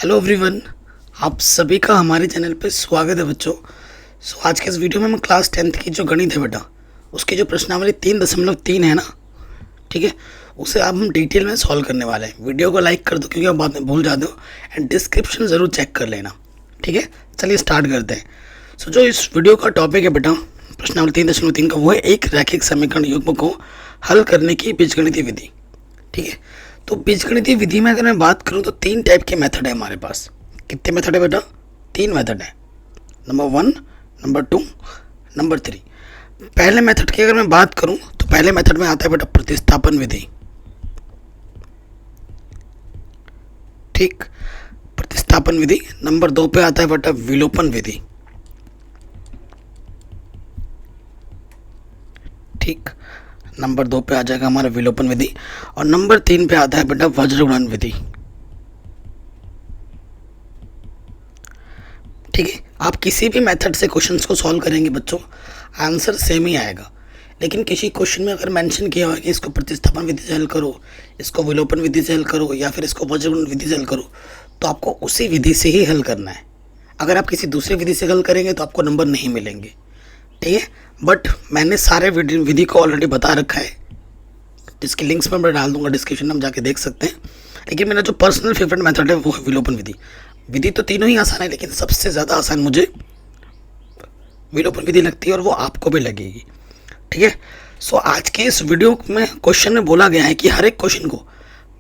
Hello everyone, आप सभी का हमारे चैनल पे स्वागत है बच्चों। आज के इस वीडियो में हम क्लास 10th की जो गणित है बेटा, उसकी जो प्रश्नावली 3.3 है ना, ठीक है, उसे अब हम डिटेल में सॉल्व करने वाले हैं। वीडियो को लाइक कर दो क्योंकि आप बाद में भूल जाते हो, एंड डिस्क्रिप्शन ज़रूर चेक कर लेना, ठीक है। चलिए स्टार्ट करते हैं। जो इस वीडियो का टॉपिक है बेटा, प्रश्नावली 3.3 का, वो है एक रैखिक समीकरण युग्म को हल करने की बीजगणितीय विधि, ठीक है। तो बीजगणितीय विधि में अगर मैं बात करूं तो 3 टाइप के मेथड है हमारे पास। कितने मेथड है बेटा? 3 मेथड है, नंबर 1, नंबर 2, नंबर 3। पहले मेथड की अगर मैं बात करूं तो पहले मेथड में आता है बेटा प्रतिस्थापन विधि, ठीक, प्रतिस्थापन विधि। नंबर 2 पे आता है बेटा विलोपन विधि, ठीक, नंबर 2 पे आ जाएगा हमारा विलोपन विधि। और नंबर 3 पे आता है बेटा वज्रगुणन विधि, ठीक है। आप किसी भी मेथड से क्वेश्चंस को सॉल्व करेंगे बच्चों, आंसर सेम ही आएगा। लेकिन किसी क्वेश्चन में अगर मेंशन किया हुआ है कि इसको प्रतिस्थापन विधि से हल करो, इसको विलोपन विधि से हल करो, या फिर इसको वज्रगुणन विधि से हल करो, तो आपको उसी विधि से ही हल करना है। अगर आप किसी दूसरी विधि से हल करेंगे तो आपको नंबर नहीं मिलेंगे, ठीक है। बट मैंने सारे विधि को ऑलरेडी बता रखा है, जिसकी लिंक्स मैं डाल दूंगा डिस्क्रिप्शन में, हम जाके देख सकते हैं। लेकिन मेरा जो पर्सनल फेवरेट मेथड है वो है विलोपन विधि। विधि तो तीनों ही आसान है, लेकिन सबसे ज़्यादा आसान मुझे विलोपन विधि लगती है, और वो आपको भी लगेगी, ठीक है। आज के इस वीडियो में क्वेश्चन में बोला गया है कि हर एक क्वेश्चन को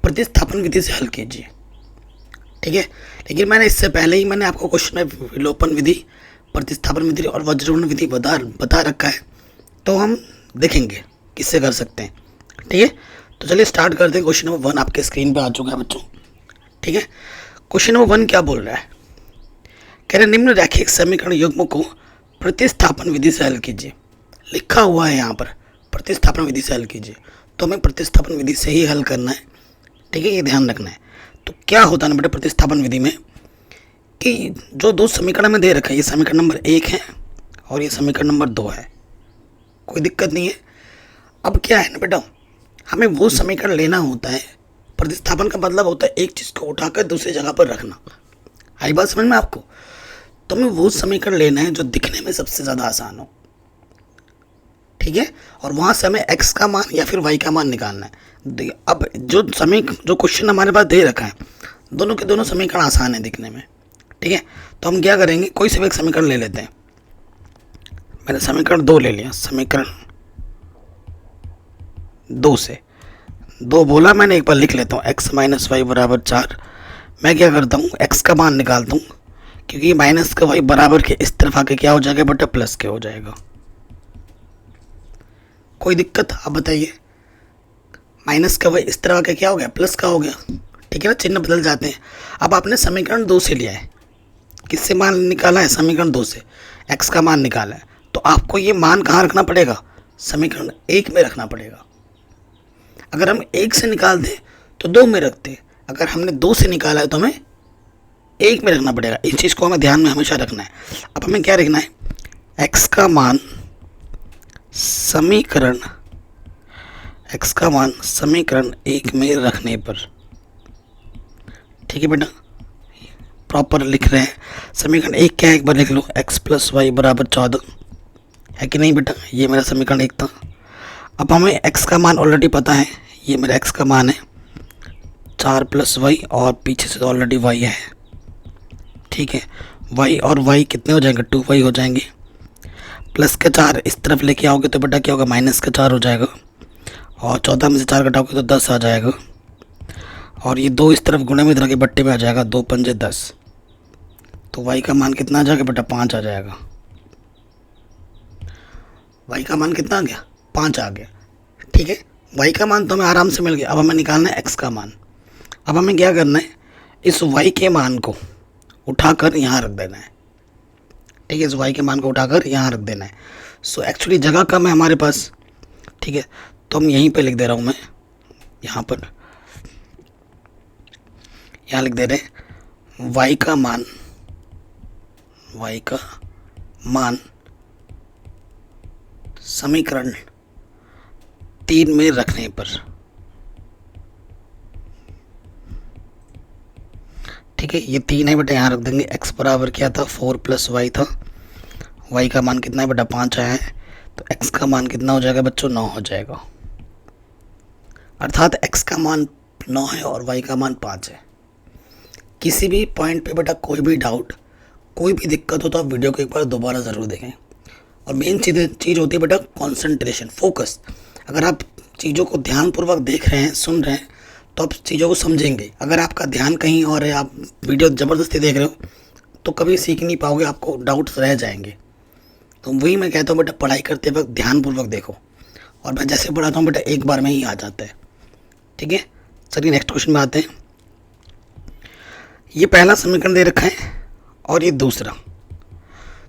प्रतिस्थापन विधि से हल कीजिए, ठीक है। लेकिन मैंने इससे पहले ही मैंने आपको क्वेश्चन में विलोपन विधि, प्रतिस्थापन विधि और वज्रगुणन विधि बता रखा है, तो हम देखेंगे किससे कर सकते हैं, ठीक है। तो चलिए स्टार्ट करते हैं। क्वेश्चन नंबर 1 आपके स्क्रीन पे आ चुका है बच्चों, ठीक है। क्वेश्चन नंबर 1 क्या बोल रहा है? कह रहे निम्न रैखिक समीकरण युग्म को प्रतिस्थापन विधि से हल कीजिए। लिखा हुआ है यहाँ पर प्रतिस्थापन विधि से हल कीजिए, तो हमें प्रतिस्थापन विधि से ही हल करना है, ठीक है, ये ध्यान रखना है। तो क्या होता है ना बेटा प्रतिस्थापन विधि में, कि जो दो समीकरण में दे रखा है, ये समीकरण नंबर 1 है और ये समीकरण नंबर 2 है, कोई दिक्कत नहीं है। अब क्या है ना बेटा, हमें वो समीकरण लेना होता है। प्रतिस्थापन का मतलब होता है एक चीज़ को उठाकर दूसरी जगह पर रखना। आई बात समझ में आपको? तो हमें वो समीकरण लेना है जो दिखने में सबसे ज़्यादा आसान हो, ठीक है, और वहाँ से हमें x का मान या फिर y का मान निकालना है। अब जो क्वेश्चन हमारे पास दे रखा है, दोनों के दोनों समीकरण आसान है दिखने में, ठीक है। तो हम क्या करेंगे, कोई से भी एक समीकरण ले लेते हैं। मैंने समीकरण 2 ले लिया, समीकरण 2 से 2 बोला मैंने, एक बार लिख लेता हूँ, x माइनस वाई बराबर 4। मैं क्या करता हूँ, x का मान निकालता हूँ, क्योंकि माइनस का वाई बराबर के इस तरफ आके क्या हो जाएगा बेटा, प्लस के हो जाएगा। कोई दिक्कत? आप बताइए। माइनस का वाई इस तरह आके क्या हो गया, प्लस का हो गया, ठीक है ना, चिन्ह बदल जाते हैं। अब आपने समीकरण 2 से लिया है, किससे मान निकाला है, समीकरण 2 से x का मान निकाला है, तो आपको ये मान कहाँ रखना पड़ेगा, समीकरण 1 में रखना पड़ेगा। अगर हम 1 से निकाल दें तो 2 में रखते हैं, अगर हमने 2 से निकाला है तो हमें 1 में रखना पड़ेगा। इस चीज़ को हमें ध्यान में हमेशा रखना है। अब हमें क्या रखना है, x का मान समीकरण 1 में रखने पर, ठीक है बेटा, प्रॉपर लिख रहे हैं। समीकरण 1 क्या है, एक बार लिख लो, x प्लस वाई बराबर 14 है कि नहीं बेटा, ये मेरा समीकरण 1 था। अब हमें x का मान ऑलरेडी पता है, ये मेरा x का मान है 4 प्लस वाई, और पीछे से ऑलरेडी y है, ठीक है। y और y कितने हो जाएंगे, 2y हो जाएंगे। प्लस का 4 इस तरफ लेके आओगे तो बेटा क्या होगा, माइनस का 4 हो जाएगा, और 14 में से 4 घटाओगे तो 10 आ जाएगा, और ये 2 इस तरफ गुणे में इधर के बट्टे में आ जाएगा, 2 पंजे 10, तो y का मान कितना आ जाएगा बेटा, 5 आ जाएगा। y का मान कितना आ गया, 5 आ गया, ठीक है। y का मान तो हमें आराम से मिल गया। अब हमें निकालना है x का मान। अब हमें क्या करना है, इस y के मान को उठाकर यहाँ रख देना है, ठीक है, इस y के मान को उठाकर यहाँ रख देना है। एक्चुअली जगह कम है हमारे पास, ठीक है, तो हम यहीं पे लिख दे रहा हूँ मैं, यहाँ पर यहाँ लिख दे रहे हैं y का मान समीकरण 3 में रखने पर, ठीक है, ये 3 है बेटा, यहाँ रख देंगे। x बराबर क्या था, 4 + y था। y का मान कितना है बेटा, 5 आया है, तो x का मान कितना हो जाएगा बच्चों, 9 हो जाएगा। अर्थात x का मान 9 है और y का मान 5 है। किसी भी पॉइंट पे बेटा कोई भी डाउट, कोई भी दिक्कत हो तो आप वीडियो को एक बार दोबारा ज़रूर देखें। और मेन चीज़ होती है बेटा कॉन्सेंट्रेशन, फोकस। अगर आप चीज़ों को ध्यानपूर्वक देख रहे हैं, सुन रहे हैं, तो आप चीज़ों को समझेंगे। अगर आपका ध्यान कहीं और है, आप वीडियो ज़बरदस्ती देख रहे हो, तो कभी सीख नहीं पाओगे, आपको डाउट्स रह जाएंगे। तो वही मैं कहता हूँ बेटा, पढ़ाई करते वक्त ध्यानपूर्वक देखो, और मैं जैसे पढ़ाता हूँ बेटा एक बार में ही आ जाता है। ठीक है, चलिए नेक्स्ट क्वेश्चन में आते हैं। ये पहला समीकरण दे रखा है और ये दूसरा।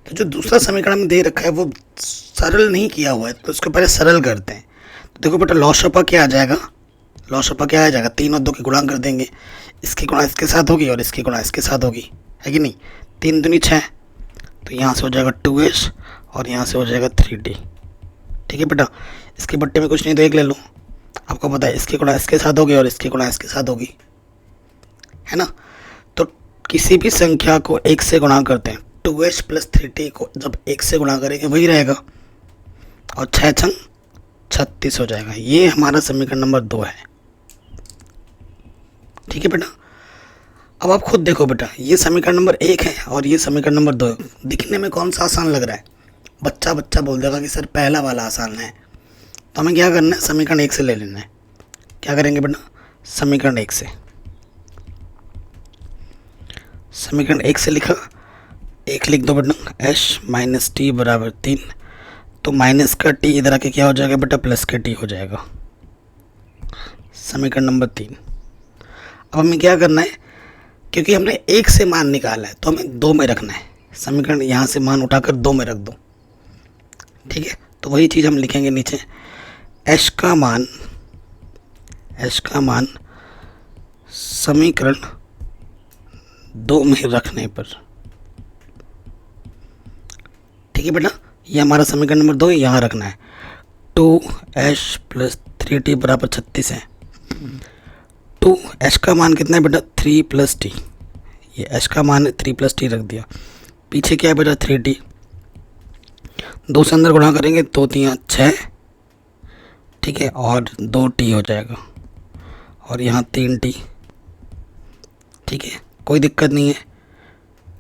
तो जो दूसरा समीकरण में दे रखा है वो सरल नहीं किया हुआ है, तो इसको पहले सरल करते हैं। तो देखो बेटा, लॉशपा क्या आ जाएगा, लॉशपा क्या आ जाएगा, 3 और 2 की गुणा कर देंगे। इसकी गुणा इसके साथ होगी और इसकी गुणा इसके साथ होगी, है कि नहीं। 3 दूनी 6, तो यहाँ से हो जाएगा 2s और यहाँ से हो जाएगा 3t। ठीक है बेटा, इसके बट्टे में कुछ नहीं, तो एक ले लो। आपको पता है इसकी गुणा इसके साथ होगी और इसकी गुणा इसके साथ होगी, है ना। तो किसी भी संख्या को 1 से गुणा करते हैं, 2s + 3t को जब 1 से गुणा करेंगे वही रहेगा, और 6 छंग 36 हो जाएगा। ये हमारा समीकरण नंबर 2 है। ठीक है बेटा, अब आप खुद देखो बेटा, ये समीकरण नंबर 1 है और ये समीकरण नंबर 2 है। दिखने में कौन सा आसान लग रहा है, बच्चा बोल देगा कि सर पहला वाला आसान है। तो हमें क्या करना है, समीकरण 1 से ले लेना है। क्या करेंगे बेटा, समीकरण 1 से, समीकरण 1 से लिखा, 1 लिख दो बेटा, h - t = 3। तो माइनस का t इधर आके क्या हो जाएगा बेटा, प्लस का t हो जाएगा। समीकरण नंबर 3। अब हमें क्या करना है, क्योंकि हमने 1 से मान निकाला है तो हमें 2 में रखना है। समीकरण यहाँ से मान उठाकर 2 में रख दो। ठीक है, तो वही चीज़ हम लिखेंगे नीचे, h का मान समीकरण 2 में रखने पर। ठीक है बेटा, ये हमारा समीकरण नंबर 2 यहाँ रखना है। 2h + 3t = 36 है। 2h का मान कितना है बेटा, 3 + t। ये h का मान 3 + t रख दिया। पीछे क्या है बेटा, 3t। 2 से अंदर गुणा करेंगे, 2 3 6, ठीक है, और 2t हो जाएगा, और यहाँ 3t। ठीक है, कोई दिक्कत नहीं है।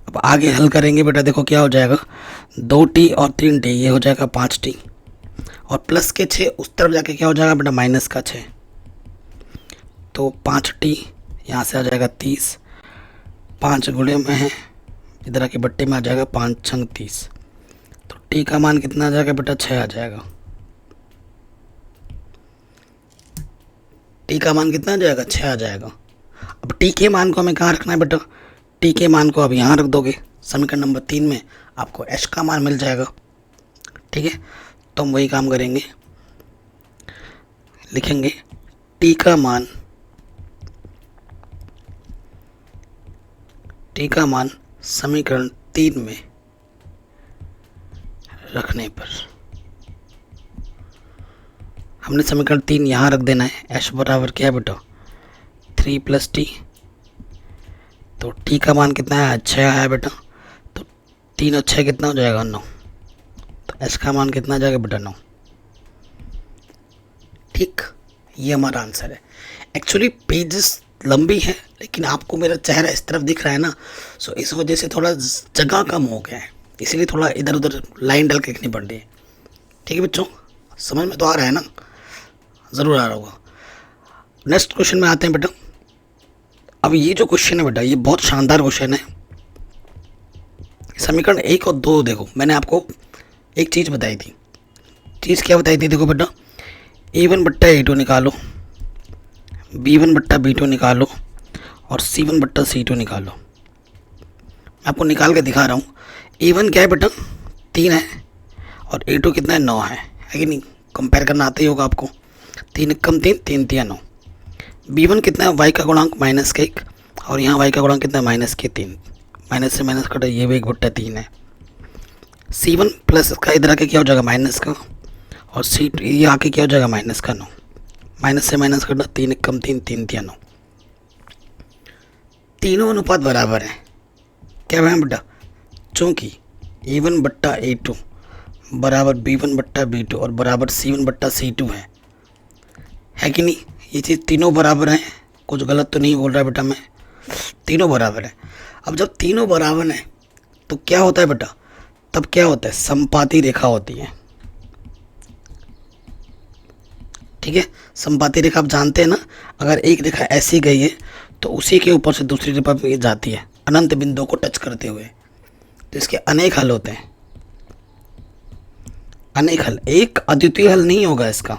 अब आगे हल करेंगे बेटा, देखो क्या हो जाएगा, 2t और 3t, ये हो जाएगा 5t, और प्लस के 6 उस तरफ जाके क्या हो जाएगा बेटा, माइनस का 6। तो 5t यहाँ से आ जाएगा 30, 5 गुणे में है, इधर आके बट्टे में आ जाएगा, 5 छंग 30। तो t का मान कितना आ जाएगा बेटा, 6 आ जाएगा। t का मान कितना आ जाएगा, 6 आ जाएगा। अब t के मान को हमें कहाँ रखना है बेटा, t के मान को अब यहाँ रख दोगे। समीकरण नंबर 3 में आपको h का मान मिल जाएगा। ठीक है, तो हम वही काम करेंगे, लिखेंगे t का मान समीकरण 3 में रखने पर। हमने समीकरण 3 यहाँ रख देना है। h बराबर क्या है बेटा, 3 + t। तो t का मान कितना है, 6 आया बेटा। तो 3 और 6 कितना हो जाएगा, 9। तो h का मान कितना आ जाएगा बेटा, 9। ठीक, ये हमारा आंसर है। एक्चुअली पेजेस लंबी है, लेकिन आपको मेरा चेहरा इस तरफ दिख रहा है ना, सो इस वजह से थोड़ा जगह कम हो गया है, इसलिए थोड़ा इधर उधर लाइन डाल के लिखनी पड़ रही है। ठीक है बच्चों, समझ में तो आ रहा है ना, ज़रूर आ रहा होगा। नेक्स्ट क्वेश्चन में आते हैं बेटा। अब ये जो क्वेश्चन है बेटा, ये बहुत शानदार क्वेश्चन है। समीकरण 1 और 2 देखो, मैंने आपको एक चीज़ बताई थी। चीज़ क्या बताई थी, देखो बेटा, a1 / a2 निकालो, b1 / b2 निकालो, और c1 / c2 निकालो। मैं आपको निकाल के दिखा रहा हूँ। a1 क्या है बेटा, 3 है, और a2 कितना है, 9 है कि नहीं। कंपेयर करना आता ही होगा आपको। 3 कम 3, 3 3 9। b1 कितना है, y का गुणांक -1, और यहाँ y का गुणांक कितना है, -3। माइनस से माइनस कटा, ये भी 1/3 है। c1 प्लस का इधर आके क्या हो जाएगा, माइनस का, और c2 ये आके क्या हो जाएगा, -9। माइनस से माइनस कटा, 3 कम 3, 3 3 9। तीनों अनुपात बराबर हैं, क्या है बेटा, चूँकि A1 बट्टा A2 बराबर B1 बट्टा B2 और बराबर C1 बट्टा C2 है कि नहीं। ये चीज़ तीनों बराबर हैं, कुछ गलत तो नहीं बोल रहा बेटा मैं, तीनों बराबर है। अब जब तीनों बराबर हैं तो क्या होता है बेटा, तब क्या होता है, समपाती रेखा होती है। ठीक है, समपाती रेखा आप जानते हैं ना, अगर एक रेखा ऐसी गई है तो उसी के ऊपर से दूसरी रेखा पे जाती है अनंत बिंदु को टच करते हुए। तो इसके अनेक हल होते हैं, अनेक हल, एक अद्वितीय हल नहीं होगा इसका,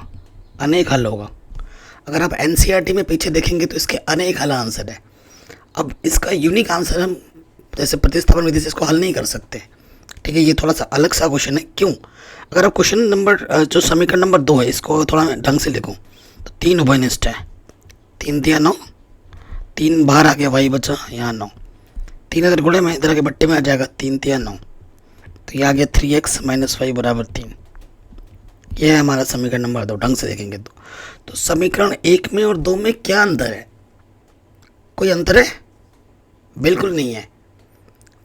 अनेक हल होगा। अगर आप एनसीईआरटी में पीछे देखेंगे तो इसके अनेक हल आंसर है। अब इसका यूनिक आंसर हम जैसे प्रतिस्थापन विधि से इसको हल नहीं कर सकते। ठीक है, ये थोड़ा सा अलग सा क्वेश्चन है। क्यों, अगर आप क्वेश्चन नंबर जो समीकरण नंबर 2 है इसको थोड़ा ढंग से लिखूँ तो 3 उभयनिष्ठ है, 3 दिया 9, 3 बाहर आ गया, y बचा यहाँ 9, 3 अगर गुणे में इधर के बट्टे में आ जाएगा, 3 दिया 9, तो ये आ गया 3x माइनस वाई बराबर 3। यह है हमारा समीकरण नंबर 2। ढंग से देखेंगे तो समीकरण 1 में और 2 में क्या अंतर है, कोई अंतर है, बिल्कुल नहीं है।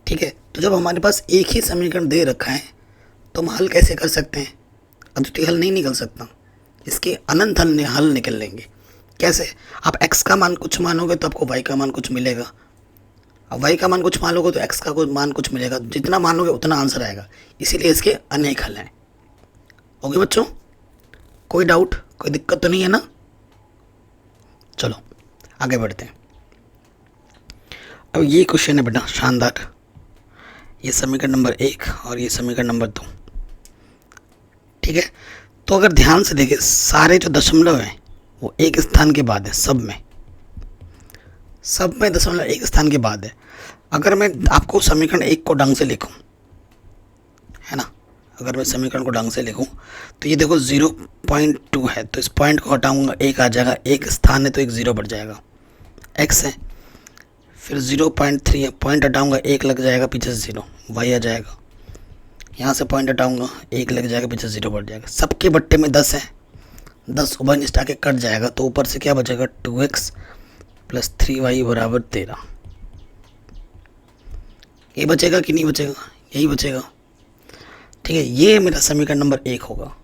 ठीक है, तो जब हमारे पास एक ही समीकरण दे रखा है तो हम हल कैसे कर सकते हैं, अद्वितीय हल नहीं निकल सकता, इसके अनंत हल निकल लेंगे। कैसे, आप x का मान कुछ मानोगे तो आपको y का मान कुछ मिलेगा, अब y का मान कुछ मानोगे तो x का मान कुछ मिलेगा, जितना मानोगे उतना आंसर आएगा, इसीलिए इसके अनेक हल हैं। ओके बच्चों, कोई डाउट, कोई दिक्कत तो नहीं है ना। चलो आगे बढ़ते हैं। अब ये क्वेश्चन है बेटा शानदार, ये समीकरण नंबर 1 और ये समीकरण नंबर 2। ठीक है, तो अगर ध्यान से देखें सारे जो दशमलव हैं वो एक स्थान के बाद है, सब में दशमलव एक स्थान के बाद है। अगर मैं आपको समीकरण 1 को ढंग से लिखूं, है ना, अगर मैं समीकरण को ढंग से लिखूं तो ये देखो 0.2 है, तो इस पॉइंट को हटाऊंगा, 1 आ जाएगा, एक स्थान है तो एक 0 बढ़ जाएगा, x है। फिर 0.3 है, पॉइंट हटाऊंगा, 1 लग जाएगा, पीछे से 0, y आ जाएगा। यहाँ से पॉइंट हटाऊंगा, 1 लग जाएगा, पीछे 0 बढ़ जाएगा। सबके बट्टे में 10 है, 10 उभयनिष्ठ आके कट जाएगा, तो ऊपर से क्या बचेगा, 2x प्लस 3y बराबर 13। ये बचेगा कि नहीं बचेगा, यही बचेगा। ठीक है, ये मेरा समीकरण नंबर 1 होगा।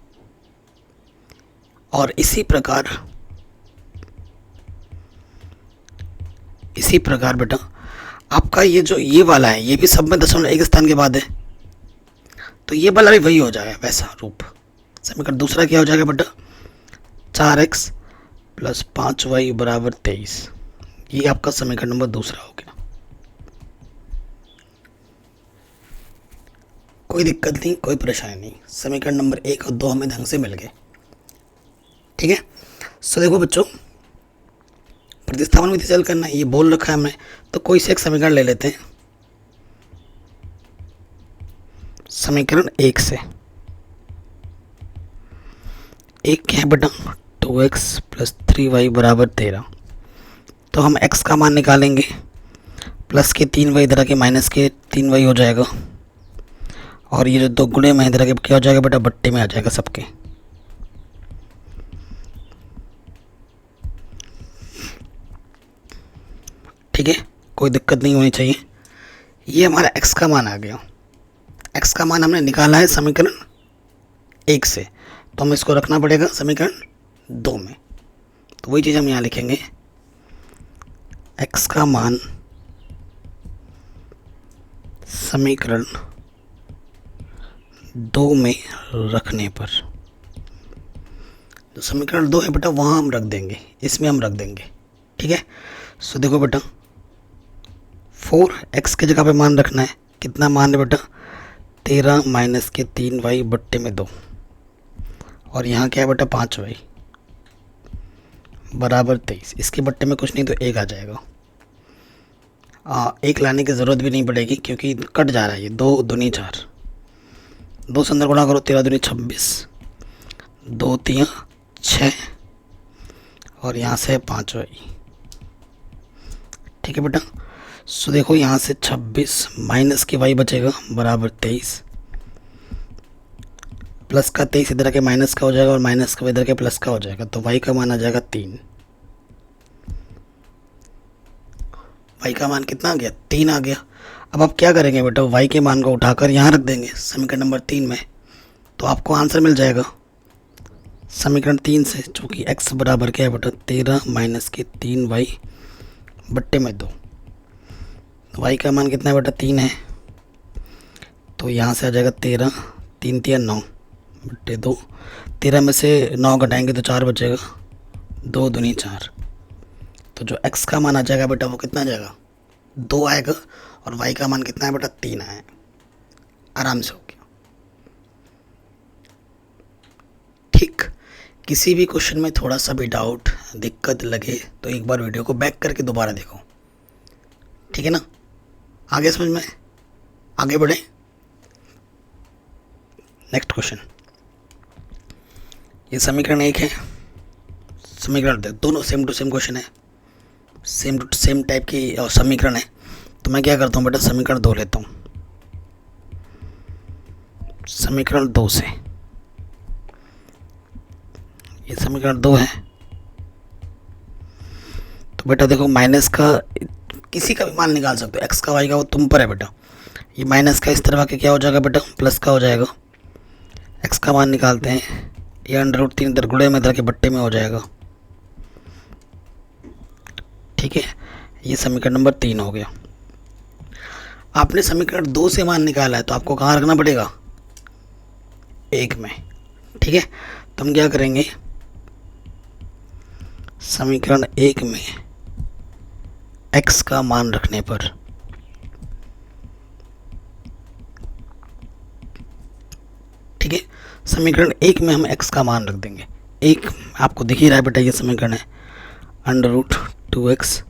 और इसी प्रकार बेटा आपका ये जो ये वाला है, ये भी सब में दशमलव एक स्थान के बाद है, तो ये वाला भी वही हो जाएगा वैसा रूप। समीकरण दूसरा क्या हो जाएगा बेटा, 4x प्लस 5y बराबर 23। ये आपका समीकरण नंबर दूसरा हो गया। कोई दिक्कत नहीं, कोई परेशानी नहीं, समीकरण नंबर 1 और 2 हमें ढंग से मिल गए। ठीक है, सो देखो बच्चों, प्रतिस्थापन विधि से हल करना है, ये बोल रखा है हमने, तो कोई से एक समीकरण ले लेते हैं। समीकरण 1 से, एक क्या है बेटा, 2x प्लस 3y बराबर 13। तो हम x का मान निकालेंगे, प्लस के 3y इधर के माइनस के 3y हो जाएगा, और ये जो 2 गुणे में इधर के क्या हो जाएगा बेटा, बट्टे में आ जाएगा सबके। ठीक है, कोई दिक्कत नहीं होनी चाहिए। ये हमारा x का मान आ गया, x का मान हमने निकाला है समीकरण 1 से, तो हमें इसको रखना पड़ेगा समीकरण 2 में। तो वही चीज़ हम यहाँ लिखेंगे, x का मान समीकरण 2 में रखने पर, जो समीकरण 2 है बेटा वहाँ हम रख देंगे, इसमें हम रख देंगे। ठीक है, सो देखो बेटा 4x के जगह पे मान रखना है, कितना मान है बेटा, 13 माइनस के 3y बट्टे में 2, और यहाँ क्या है बेटा 5y बराबर 23। इसके बट्टे में कुछ नहीं तो 1 आ जाएगा, 1 लाने की ज़रूरत भी नहीं पड़ेगी क्योंकि कट जा रहा है ये, 2 दूनी 4, 2 से अंदर गुणा करो, 13 दूनी 26, 2 3 6, और यहाँ से 5y। ठीक है बेटा, सो देखो यहाँ से 26 माइनस के y बचेगा बराबर 23, प्लस का 23 इधर के माइनस का हो जाएगा और माइनस का इधर के प्लस का हो जाएगा, तो y का मान आ जाएगा 3। y का मान कितना आ गया, 3 आ गया। अब आप क्या करेंगे बेटा, y के मान को उठाकर यहाँ रख देंगे समीकरण नंबर 3 में, तो आपको आंसर मिल जाएगा समीकरण 3 से, चूँकि x बराबर क्या है बेटा, 13 माइनस के 3y बट्टे में 2। y का मान कितना है बेटा, 3 है, तो यहाँ से आ जाएगा 13, 3 3 9 बट्टे 2। 13 में से 9 घटाएंगे तो 4 बचेगा, 2 दूनी 4। तो जो x का मान आ जाएगा बेटा वो कितना आ जाएगा, 2 आएगा, और y का मान कितना है बेटा, 3 आया। आराम से हो गया। ठीक, किसी भी क्वेश्चन में थोड़ा सा भी डाउट दिक्कत लगे तो एक बार वीडियो को बैक करके दोबारा देखो, ठीक है ना। आगे समझ में, आगे बढ़े। नेक्स्ट क्वेश्चन, ये समीकरण 1 है, समीकरण दोनों सेम टू सेम क्वेश्चन है, सेम टू सेम टाइप की समीकरण है। तो मैं क्या करता हूँ बेटा, समीकरण 2 लेता हूँ। समीकरण 2 से, ये समीकरण 2 है, तो बेटा देखो माइनस का किसी का भी मान निकाल सकते हो, x का y का वो तुम पर है बेटा। ये माइनस का इस तरह के क्या हो जाएगा बेटा, प्लस का हो जाएगा। x का मान निकालते हैं, ये √3 इधर गुणे में इधर के बट्टे में हो जाएगा, ठीक है। ये समीकरण नंबर 3 हो गया। आपने समीकरण 2 से मान निकाला है तो आपको कहाँ रखना पड़ेगा, 1 में, ठीक है। तो हम क्या करेंगे, समीकरण 1 में x का मान रखने पर ठीक है, समीकरण 1 में हम x का मान रख देंगे। 1 आपको दिख ही रहा है बेटा, ये समीकरण है, √2x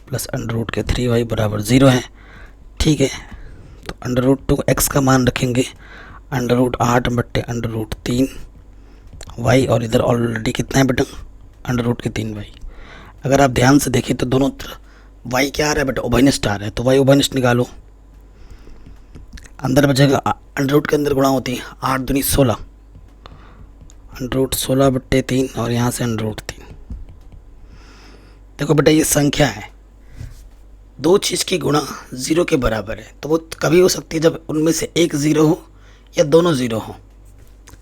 प्लस √3y बराबर 0 है, ठीक है। तो √2x का मान रखेंगे, √8 बट्टे √3y, और इधर ऑलरेडी कितना है बेटा, √3y। अगर आप ध्यान से देखें तो दोनों तरफ y क्या आ रहा है बेटा, उभयनिष्ठ आ रहा है, तो y उभयनिष्ठ निकालो। अंदर बचेगा, अंडर के अंदर गुणा होती है, 8 दूनी 16, √16 बट्टे 3, और यहाँ से √3। देखो बेटा ये संख्या है, दो चीज़ की गुणा 0 के बराबर है, तो वो कभी हो सकती है जब उनमें से एक 0 हो या दोनों 0 हो,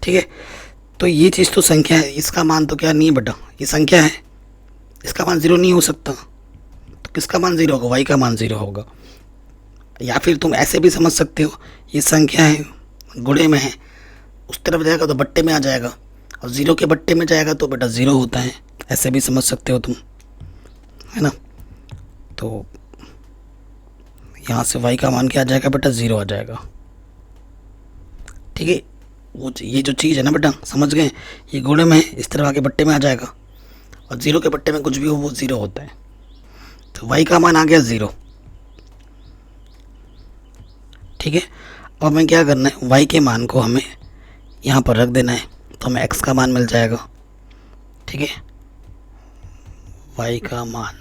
ठीक है। तो ये चीज़ तो संख्या है, इसका मान तो क्या नहीं है बेटा, ये संख्या है, इसका मान 0 नहीं हो सकता, तो किसका मान 0 होगा, y का मान 0 होगा। या फिर तुम ऐसे भी समझ सकते हो, ये संख्या है, गुणे में है, उस तरफ जाएगा तो बट्टे में आ जाएगा, और 0 के बट्टे में जाएगा तो बेटा 0 होता है, ऐसे भी समझ सकते हो तुम, है ना। तो यहाँ से y का मान क्या आ जाएगा बेटा, 0 आ जाएगा, ठीक है। वो ये जो चीज़ है ना बेटा, समझ गए, ये गुणे में है, इस तरह आके बट्टे में आ जाएगा, और 0 के बट्टे में कुछ भी हो वो 0 होता है। तो y का मान आ गया 0, ठीक है। अब हमें क्या करना है, y के मान को हमें यहाँ पर रख देना है, तो हमें x का मान मिल जाएगा, ठीक है। y का मान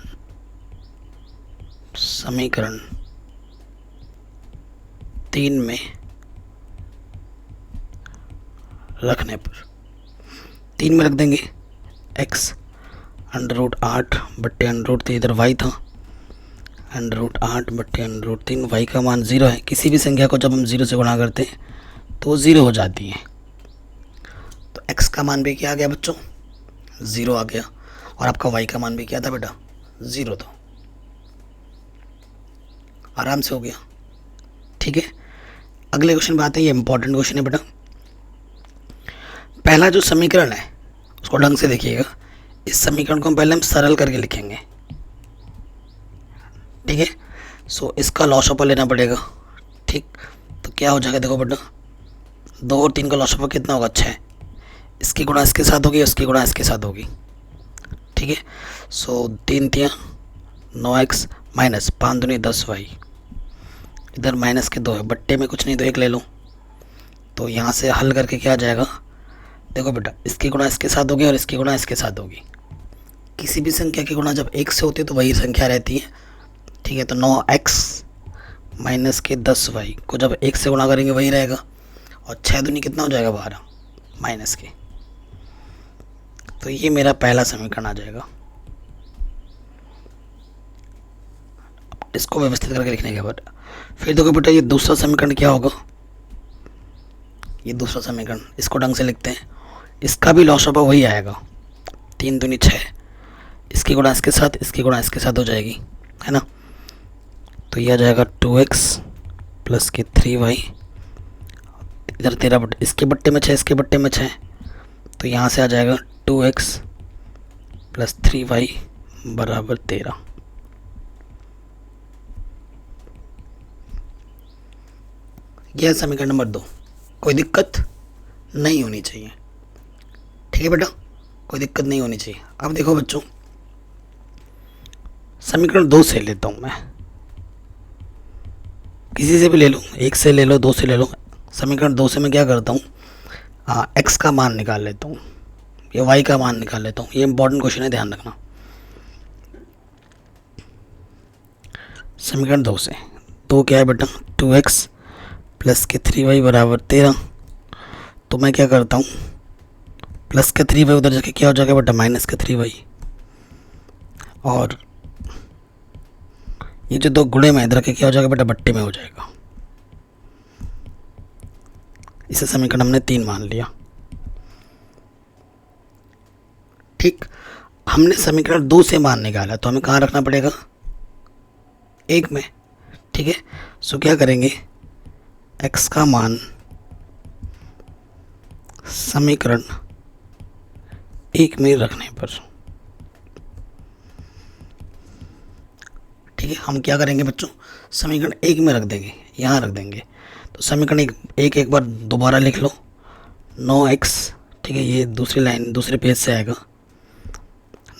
समीकरण 3 में रखने पर 3 में रख देंगे, x √8 बट्टे √3, इधर y था, √8 बट्टे √3, y का मान 0 है। किसी भी संख्या को जब हम 0 से गुणा करते हैं तो वो 0 हो जाती है, तो x का मान भी क्या आ गया बच्चों, 0 आ गया, और आपका y का मान भी क्या था बेटा, 0 था। आराम से हो गया, ठीक है। अगले क्वेश्चन पे आते हैं, ये इंपॉर्टेंट क्वेश्चन है बेटा। पहला जो समीकरण है उसको ढंग से देखिएगा, इस समीकरण को हम पहले सरल करके लिखेंगे, ठीक है। सो इसका लॉस ऑफ लेना पड़ेगा, ठीक। तो क्या हो जाएगा, देखो बेटा 2 और 3 का लॉस ऑफ कितना होगा, 6। इसकी गुणा इसके साथ होगी, इसकी गुणा इसके साथ होगी, ठीक है। सो 3 3 9x माइनस 5 दूनी 10y, इधर माइनस के 2 है, बट्टे में कुछ नहीं तो 1 ले लो, तो यहाँ से हल करके क्या आ जाएगा, देखो बेटा इसकी गुणा इसके साथ होगी और इसकी गुणा इसके साथ होगी। किसी भी संख्या की गुणा जब 1 से होती है तो वही संख्या रहती है, ठीक है। तो 9x माइनस के 10y को जब 1 से गुणा करेंगे वही रहेगा, और 6 दूनी कितना हो जाएगा, 12 माइनस के। तो ये मेरा पहला समीकरण आ जाएगा। इसको व्यवस्थित करके लिखने के बाद फिर देखो बेटा ये दूसरा समीकरण क्या होगा, ये दूसरा समीकरण इसको ढंग से लिखते हैं, इसका भी लॉस ऑफ वही आएगा, 3 दूनी 6, इसकी गुणा इसके साथ, इसकी गुणा इसके साथ हो जाएगी, है ना। तो ये आ जाएगा 2x प्लस के 3y, इधर 13 बट्टे, इसके बट्टे में 6, इसके बट्टे में 6, तो यहाँ से आ जाएगा 2x प्लस 3y बराबर 13। यह है समीकरण नंबर 2। कोई दिक्कत नहीं होनी चाहिए, ठीक है बेटा, कोई दिक्कत नहीं होनी चाहिए। अब देखो बच्चों, समीकरण 2 से लेता हूँ मैं, किसी से भी ले लो, 1 से ले लो, 2 से ले लो। समीकरण 2 से मैं क्या करता हूँ, x का मान निकाल लेता हूँ या y का मान निकाल लेता हूँ। ये इंपॉर्टेंट क्वेश्चन है, ध्यान रखना। समीकरण 2 से 2 क्या है बेटा, 2x प्लस के 3y बराबर 13। तो मैं क्या करता हूँ, प्लस के 3y उधर जाके क्या हो जाएगा बेटा, माइनस के 3y, और ये जो 2 गुणे में इधर के क्या हो जाएगा बेटा, बट्टे में हो जाएगा। इसे समीकरण हमने 3 मान लिया, ठीक। हमने समीकरण 2 से मान निकाला, तो हमें कहाँ रखना पड़ेगा, 1 में, ठीक है। सो क्या करेंगे, x का मान समीकरण 1 में रखने पर, ठीक है, हम क्या करेंगे बच्चों, समीकरण 1 में रख देंगे, यहाँ रख देंगे। तो समीकरण एक बार दोबारा लिख लो, 9x, ठीक है, ये दूसरी लाइन दूसरे पेज से आएगा,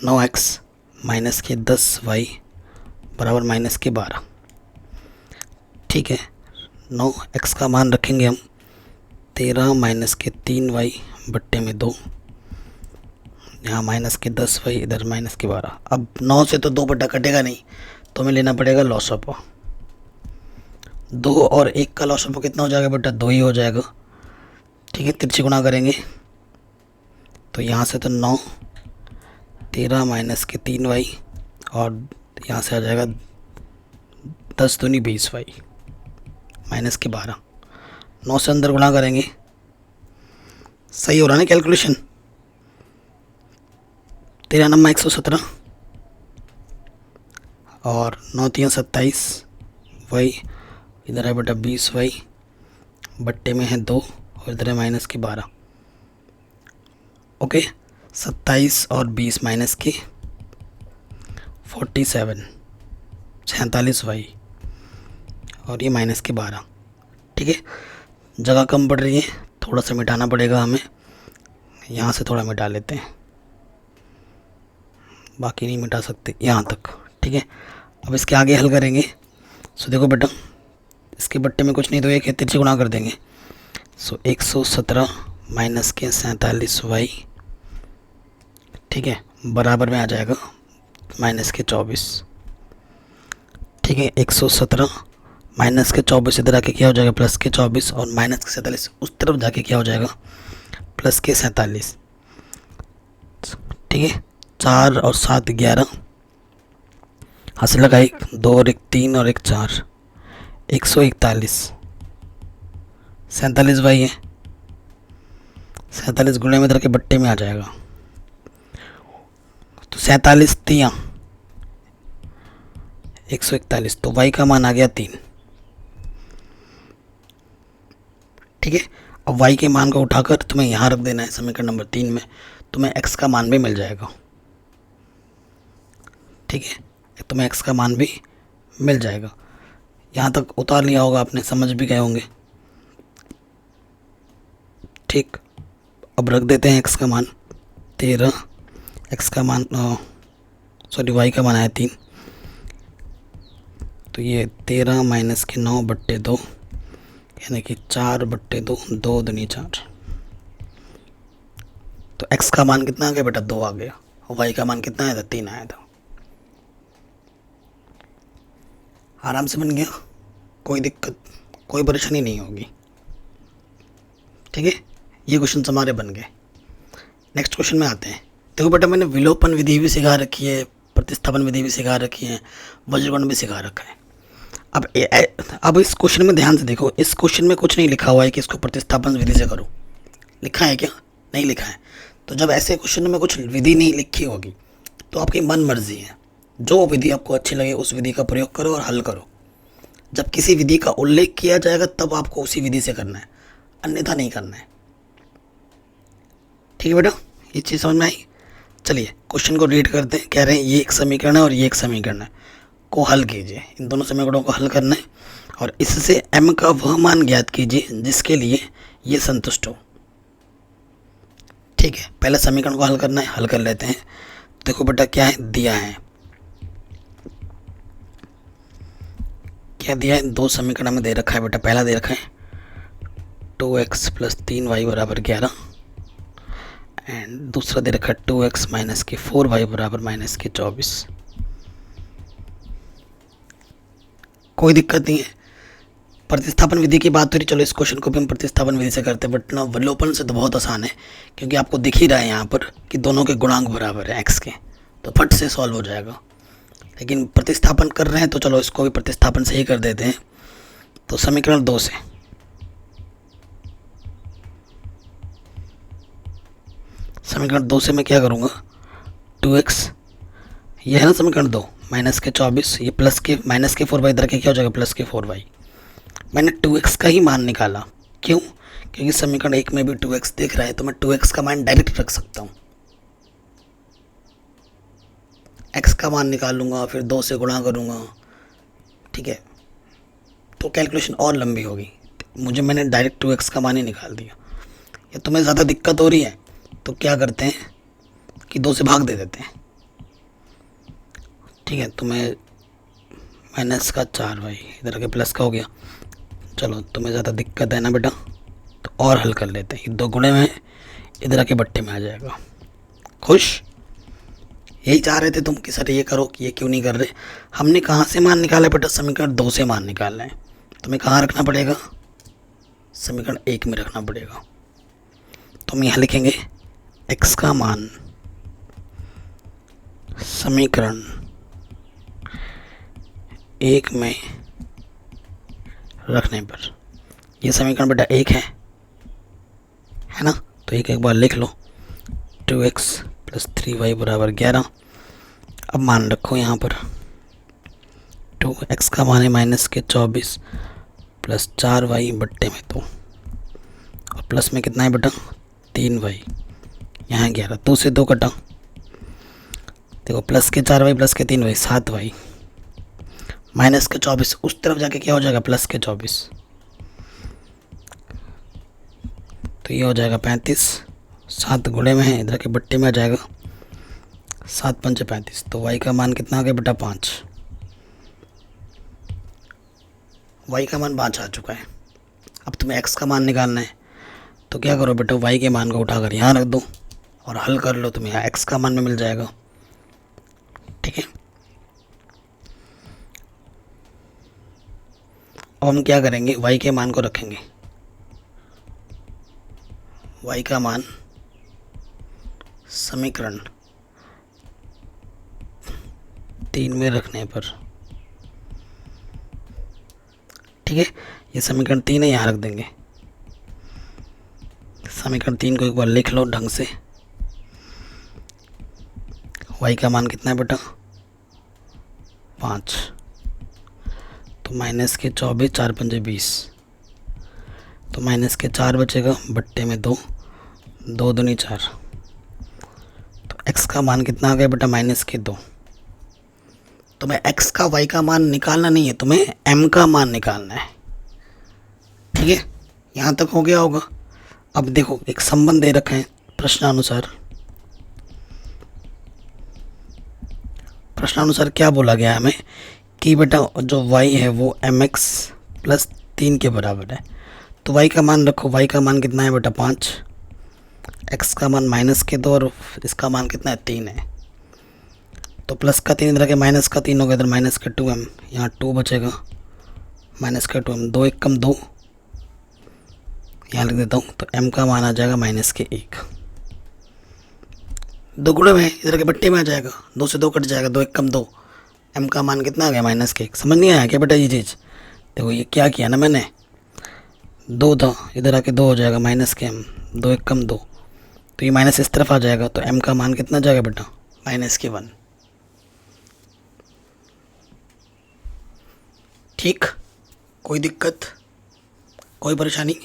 9x माइनस के 10y बराबर माइनस के 12, ठीक है। 9x का मान रखेंगे हम 13 माइनस के 3y बट्टे में 2, यहाँ माइनस के 10y, इधर माइनस के 12। अब 9 से तो 2 बट्टा कटेगा नहीं, तो हमें लेना पड़ेगा लॉस ऑफ 2, और 1 का लॉस ऑफ कितना हो जाएगा बेटा, 2 ही हो जाएगा, ठीक है। तिरछी गुणा करेंगे तो यहाँ से तो 9, 13 माइनस के 3y, और यहाँ से आ जाएगा 10 दूनी 20y माइनस के 12। 9 से अंदर गुणा करेंगे, सही हो रहा है ना कैलकुलेशन, 13 नम्मा 117 और 9 3 27, वही इधर है बेटा 20y बट्टे में है 2, और इधर है माइनस के 12, ओके। 27 और 20 माइनस के 47, 46y, और ये माइनस के 12, ठीक है। जगह कम पड़ रही है, थोड़ा सा मिटाना पड़ेगा हमें, यहाँ से थोड़ा मिटा लेते हैं, बाकी नहीं मिटा सकते यहाँ तक, ठीक है। अब इसके आगे हल करेंगे। सो देखो बेटा, इसके बट्टे में कुछ नहीं तो 1 है, तिरछी गुणा कर देंगे। सो 117 माइनस के 47y, ठीक है, बराबर में आ जाएगा माइनस के 24, ठीक है। 117 माइनस के 24 इधर आके क्या हो जाएगा, प्लस के 24, और माइनस के 47 उस तरफ जाके क्या हो जाएगा, प्लस के 47, ठीक है। 4 और 7 11, हासिल लगा 1 2 और 1 3 और 1 4, 141, 47y है, 47 गुणे में इधर के बट्टे में आ जाएगा, तो 47 3 141, तो y का मान आ गया 3, ठीक है। अब y के मान को उठाकर तुम्हें यहाँ रख देना है समीकरण नंबर 3 में, तुम्हें x का मान भी मिल जाएगा, ठीक है, तुम्हें x का मान भी मिल जाएगा। यहाँ तक उतार लिया होगा आपने, समझ भी गए होंगे, ठीक। अब रख देते हैं x का मान 13, x का मान सॉरी y का मान आया 3, तो ये 13 माइनस के 9 बट्टे 2, यानी कि 4 बट्टे 2, 2 दूनी 4। तो x का मान कितना आ गया बेटा, 2 आ गया, और y का मान कितना आया था, 3 आया था। आराम से बन गया, कोई दिक्कत कोई परेशानी नहीं होगी, ठीक है। ये क्वेश्चन हमारे बन गए। नेक्स्ट क्वेश्चन में आते हैं। देखो बेटा, मैंने विलोपन विधि भी सिखा रखी है, प्रतिस्थापन विधि भी सिखा रखी है, वज्रगुण भी सिखा रखा है, अब इस क्वेश्चन में ध्यान से देखो, इस क्वेश्चन में कुछ नहीं लिखा हुआ है कि इसको प्रतिस्थापन विधि से करो। लिखा है क्या? नहीं लिखा है। तो जब ऐसे क्वेश्चन में कुछ विधि नहीं लिखी होगी तो आपकी मन मर्जी है, जो विधि आपको अच्छी लगे उस विधि का प्रयोग करो और हल करो। जब किसी विधि का उल्लेख किया जाएगा तब आपको उसी विधि से करना है, अन्यथा नहीं करना है। ठीक है बेटा, ये चीज़ समझ में आई? चलिए क्वेश्चन को रीड करते हैं। कह रहे हैं ये एक समीकरण है और ये एक समीकरण है, को हल कीजिए। इन दोनों समीकरणों को हल करना है और इससे m का वह मान ज्ञात कीजिए जिसके लिए ये संतुष्ट हो। ठीक है, पहले समीकरण को हल करना है, हल कर लेते हैं। देखो बेटा क्या है, दिया है, क्या दिया है, दो समीकरण में दे रखा है बेटा। पहला दे रखा है 2x + 3y = 11 एंड दूसरा दे रखा है 2x - 4y = -24। कोई दिक्कत नहीं है, प्रतिस्थापन विधि की बात हो रही, चलो इस क्वेश्चन को भी हम प्रतिस्थापन विधि से करते हैं। बट ना विलोपन से तो बहुत आसान है, क्योंकि आपको दिख ही रहा है यहाँ पर कि दोनों के गुणांक बराबर है x के, तो फट से सॉल्व हो जाएगा। लेकिन प्रतिस्थापन कर रहे हैं तो चलो इसको भी प्रतिस्थापन से ही कर देते हैं। तो समीकरण 2 से मैं क्या करूँगा, 2x, ये है ना समीकरण 2, -24, ये -4y इधर के क्या हो जाएगा, +4y। मैंने 2x का ही मान निकाला, क्यों? क्योंकि समीकरण 1 में भी 2x दिख रहा है, तो मैं 2x का मान डायरेक्ट रख सकता हूँ। x का मान निकाल लूँगा, फिर 2 से गुणा करूँगा, ठीक है, तो कैलकुलेशन और लंबी होगी। मैंने डायरेक्ट 2x का मान ही निकाल दिया। या तुम्हें ज़्यादा दिक्कत हो रही है तो क्या करते हैं कि 2 से भाग दे देते हैं। ठीक है, तुम्हें -4y इधर के प्लस का हो गया। चलो तुम्हें ज़्यादा दिक्कत है ना बेटा, तो और हल कर लेते हैं। 2 गुणे में इधर के बट्टे में आ जाएगा। खुश? यही चाह रहे थे तुम कि सर ये करो, कि ये क्यों नहीं कर रहे। हमने कहाँ से मान निकाला बेटा, समीकरण 2 से मान निकालना है। तुम्हें कहाँ रखना पड़ेगा, समीकरण 1 में रखना पड़ेगा। तो हम यहाँ लिखेंगे x का मान समीकरण 1 में रखने पर, ये समीकरण बेटा 1 है ना, तो एक बार लिख लो, 2x + 3y = 11। अब मान रखो यहाँ पर 2x का मान है -24 + 4y बट्टे में 2, और प्लस में कितना है बेटा, 3y, यहाँ 11, 2 से 2 कटा, देखो +4y + 3y 7y, -24 उस तरफ जाके क्या हो जाएगा, +24, तो ये हो जाएगा 35, 7 गुणे में है, इधर के बट्टे में आ जाएगा, 7 × 5 = 35। तो y का मान कितना आ गया बेटा, 5। y का मान 5 आ चुका है। अब तुम्हें x का मान निकालना है, तो क्या करो बेटा, y के मान को उठाकर यहाँ रख दो और हल कर लो, तुम्हें यहाँ x का मान में मिल जाएगा। ठीक है, अब हम क्या करेंगे, y के मान को रखेंगे, y का मान समीकरण 3 में रखने पर, ठीक है, ये समीकरण 3 है, यहाँ रख देंगे। समीकरण 3 को एक बार लिख लो ढंग से। y का मान कितना है बेटा, 5, तो -24, 4 × 5 = 20, तो -4 बचेगा, बट्टे में 2, 2 दूनी 4, तो x का मान कितना आ गया बेटा, -2। तुम्हें x का y का मान निकालना नहीं है, तुम्हें m का मान निकालना है। ठीक है, यहाँ तक हो गया होगा। अब देखो एक संबंध दे रखा है प्रश्नानुसार। प्रश्नानुसार क्या बोला गया है हमें कि बेटा जो y है वो mx + 3 के बराबर है। तो y का मान रखो, y का मान कितना है बेटा, 5, x का मान -2 और इसका मान कितना है, 3 है। तो प्लस का 3 इधर के माइनस का 3 हो गया, इधर -2m, यहाँ 2 बचेगा, -2m, 2 1 कम 2, यहाँ लिख देता हूँ। तो m का मान आ जाएगा -1, 2 गुणे में इधर के बट्टे में आ जाएगा, 2 से 2 कट जाएगा, 2 1 कम 2, m का मान कितना आ गया, -1। समझ नहीं आया क्या बेटा ये चीज़? देखो ये क्या किया ना मैंने, 2 था, इधर आके 2 हो जाएगा, माइनस के m, 2 एक कम 2, तो ये माइनस इस तरफ आ जाएगा, तो m का मान कितना जाएगा बेटा, -1। ठीक, कोई दिक्कत, कोई परेशानी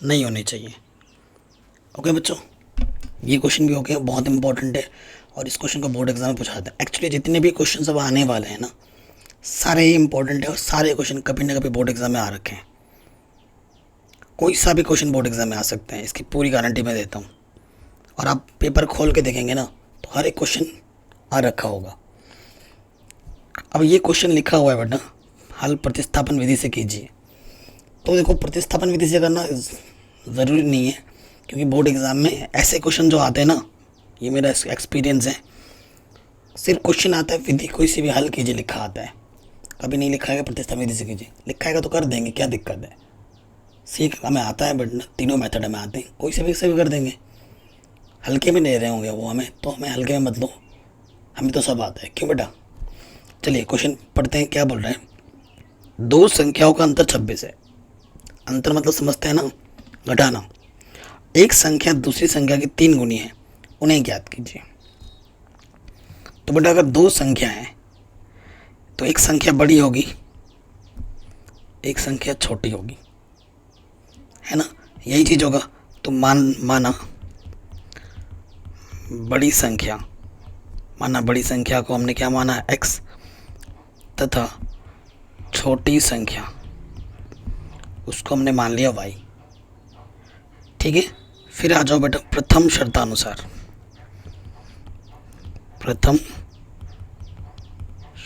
नहीं होनी चाहिए। ओके बच्चों, ये क्वेश्चन भी हो गया, बहुत इंपॉर्टेंट है और इस क्वेश्चन को बोर्ड एग्जाम में पूछा जाता है। एक्चुअली जितने भी क्वेश्चन अब आने वाले हैं ना, सारे ही इंपॉर्टेंट है और सारे क्वेश्चन कभी ना कभी बोर्ड एग्जाम में आ रखे हैं। कोई सा भी क्वेश्चन बोर्ड एग्जाम में आ सकते हैं, इसकी पूरी गारंटी मैं देता हूँ। और आप पेपर खोल के देखेंगे ना तो हर एक क्वेश्चन आ रखा होगा। अब ये क्वेश्चन लिखा हुआ है बेटा, हल प्रतिस्थापन विधि से कीजिए। तो देखो प्रतिस्थापन विधि से करना ज़रूरी नहीं है, क्योंकि बोर्ड एग्ज़ाम में ऐसे क्वेश्चन जो आते हैं ना, ये मेरा एक्सपीरियंस है, सिर्फ क्वेश्चन आता है विधि कोई सी भी हल कीजिए लिखा आता है, कभी नहीं लिखा है प्रतिस्थापन विधि से कीजिए। लिखा है तो कर देंगे, क्या दिक्कत है, सीख हमें आता है बट तीनों मेथड हमें आते हैं, कोई से भी कर देंगे। हल्के में दे रहे होंगे वो हमें, तो हमें हल्के में मत लो, हमें तो सब आता है, क्यों बेटा। चलिए क्वेश्चन पढ़ते हैं, क्या बोल रहे हैं। 2 संख्याओं का अंतर 26 है। अंतर मतलब समझते हैं ना, घटाना। एक संख्या दूसरी संख्या की 3 गुनी है, उन्हें ज्ञात कीजिए। तो बेटा अगर 2 संख्या है तो एक संख्या बड़ी होगी, एक संख्या छोटी होगी, है ना, यही चीज़ होगा। तो माना बड़ी संख्या, बड़ी संख्या को हमने क्या माना, x, तथा छोटी संख्या उसको हमने मान लिया y। ठीक है, फिर आ जाओ बेटा प्रथम शर्तानुसार। प्रथम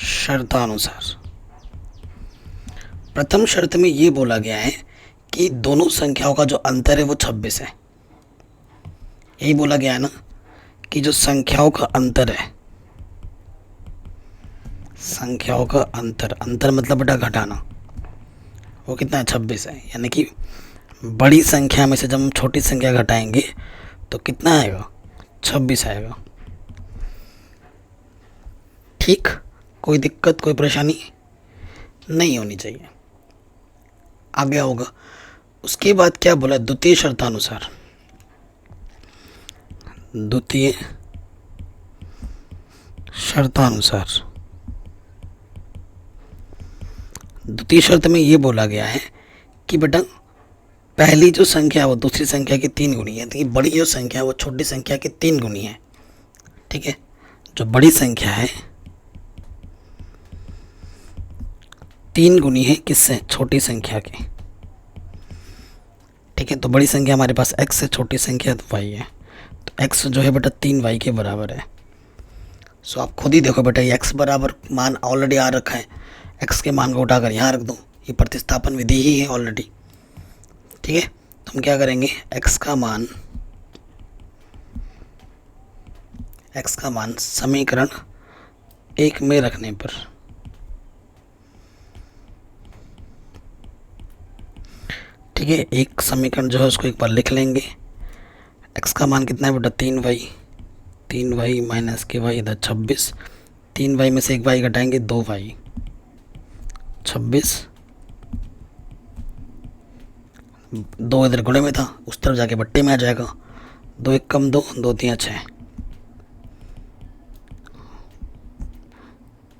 शर्तानुसार, प्रथम शर्त में ये बोला गया है कि दोनों संख्याओं का जो अंतर है वो 26 है। यही बोला गया है ना कि जो संख्याओं का अंतर है, संख्याओं का अंतर मतलब बेटा घटाना, वो कितना है, 26 है। यानी कि बड़ी संख्या में से जब हम छोटी संख्या घटाएंगे तो कितना आएगा, 26 आएगा। ठीक, कोई दिक्कत कोई परेशानी नहीं होनी चाहिए, आगे होगा। उसके बाद क्या बोला, द्वितीय शर्तानुसार। द्वितीय शर्तानुसार, द्वितीय शर्त में ये बोला गया है कि बेटा पहली जो संख्या है वो दूसरी संख्या की 3 गुनी है, तो बड़ी जो संख्या है वो छोटी संख्या की 3 गुनी है। ठीक है, जो बड़ी संख्या है 3 गुनी है किससे, छोटी संख्या के। ठीक है, तो बड़ी संख्या हमारे पास x है, छोटी संख्या तो y है, तो x जो है बेटा 3y के बराबर है। सो आप खुद ही देखो बेटा, ये x बराबर मान ऑलरेडी आ रखा है, x के मान को उठाकर यहाँ रख दो, ये प्रतिस्थापन विधि ही है ऑलरेडी। ठीक है, तो हम क्या करेंगे, x का मान समीकरण 1 में रखने पर, ठीक है, एक समीकरण जो है उसको एक बार लिख लेंगे। x का मान कितना है बेटा, 3y माइनस के y, इधर 26, 3y में से एक y घटाएंगे 2y, 26, 2 इधर गुणे में था, उस तरफ जाके बट्टे में आ जाएगा, 2 एक कम 2, 2 3 6,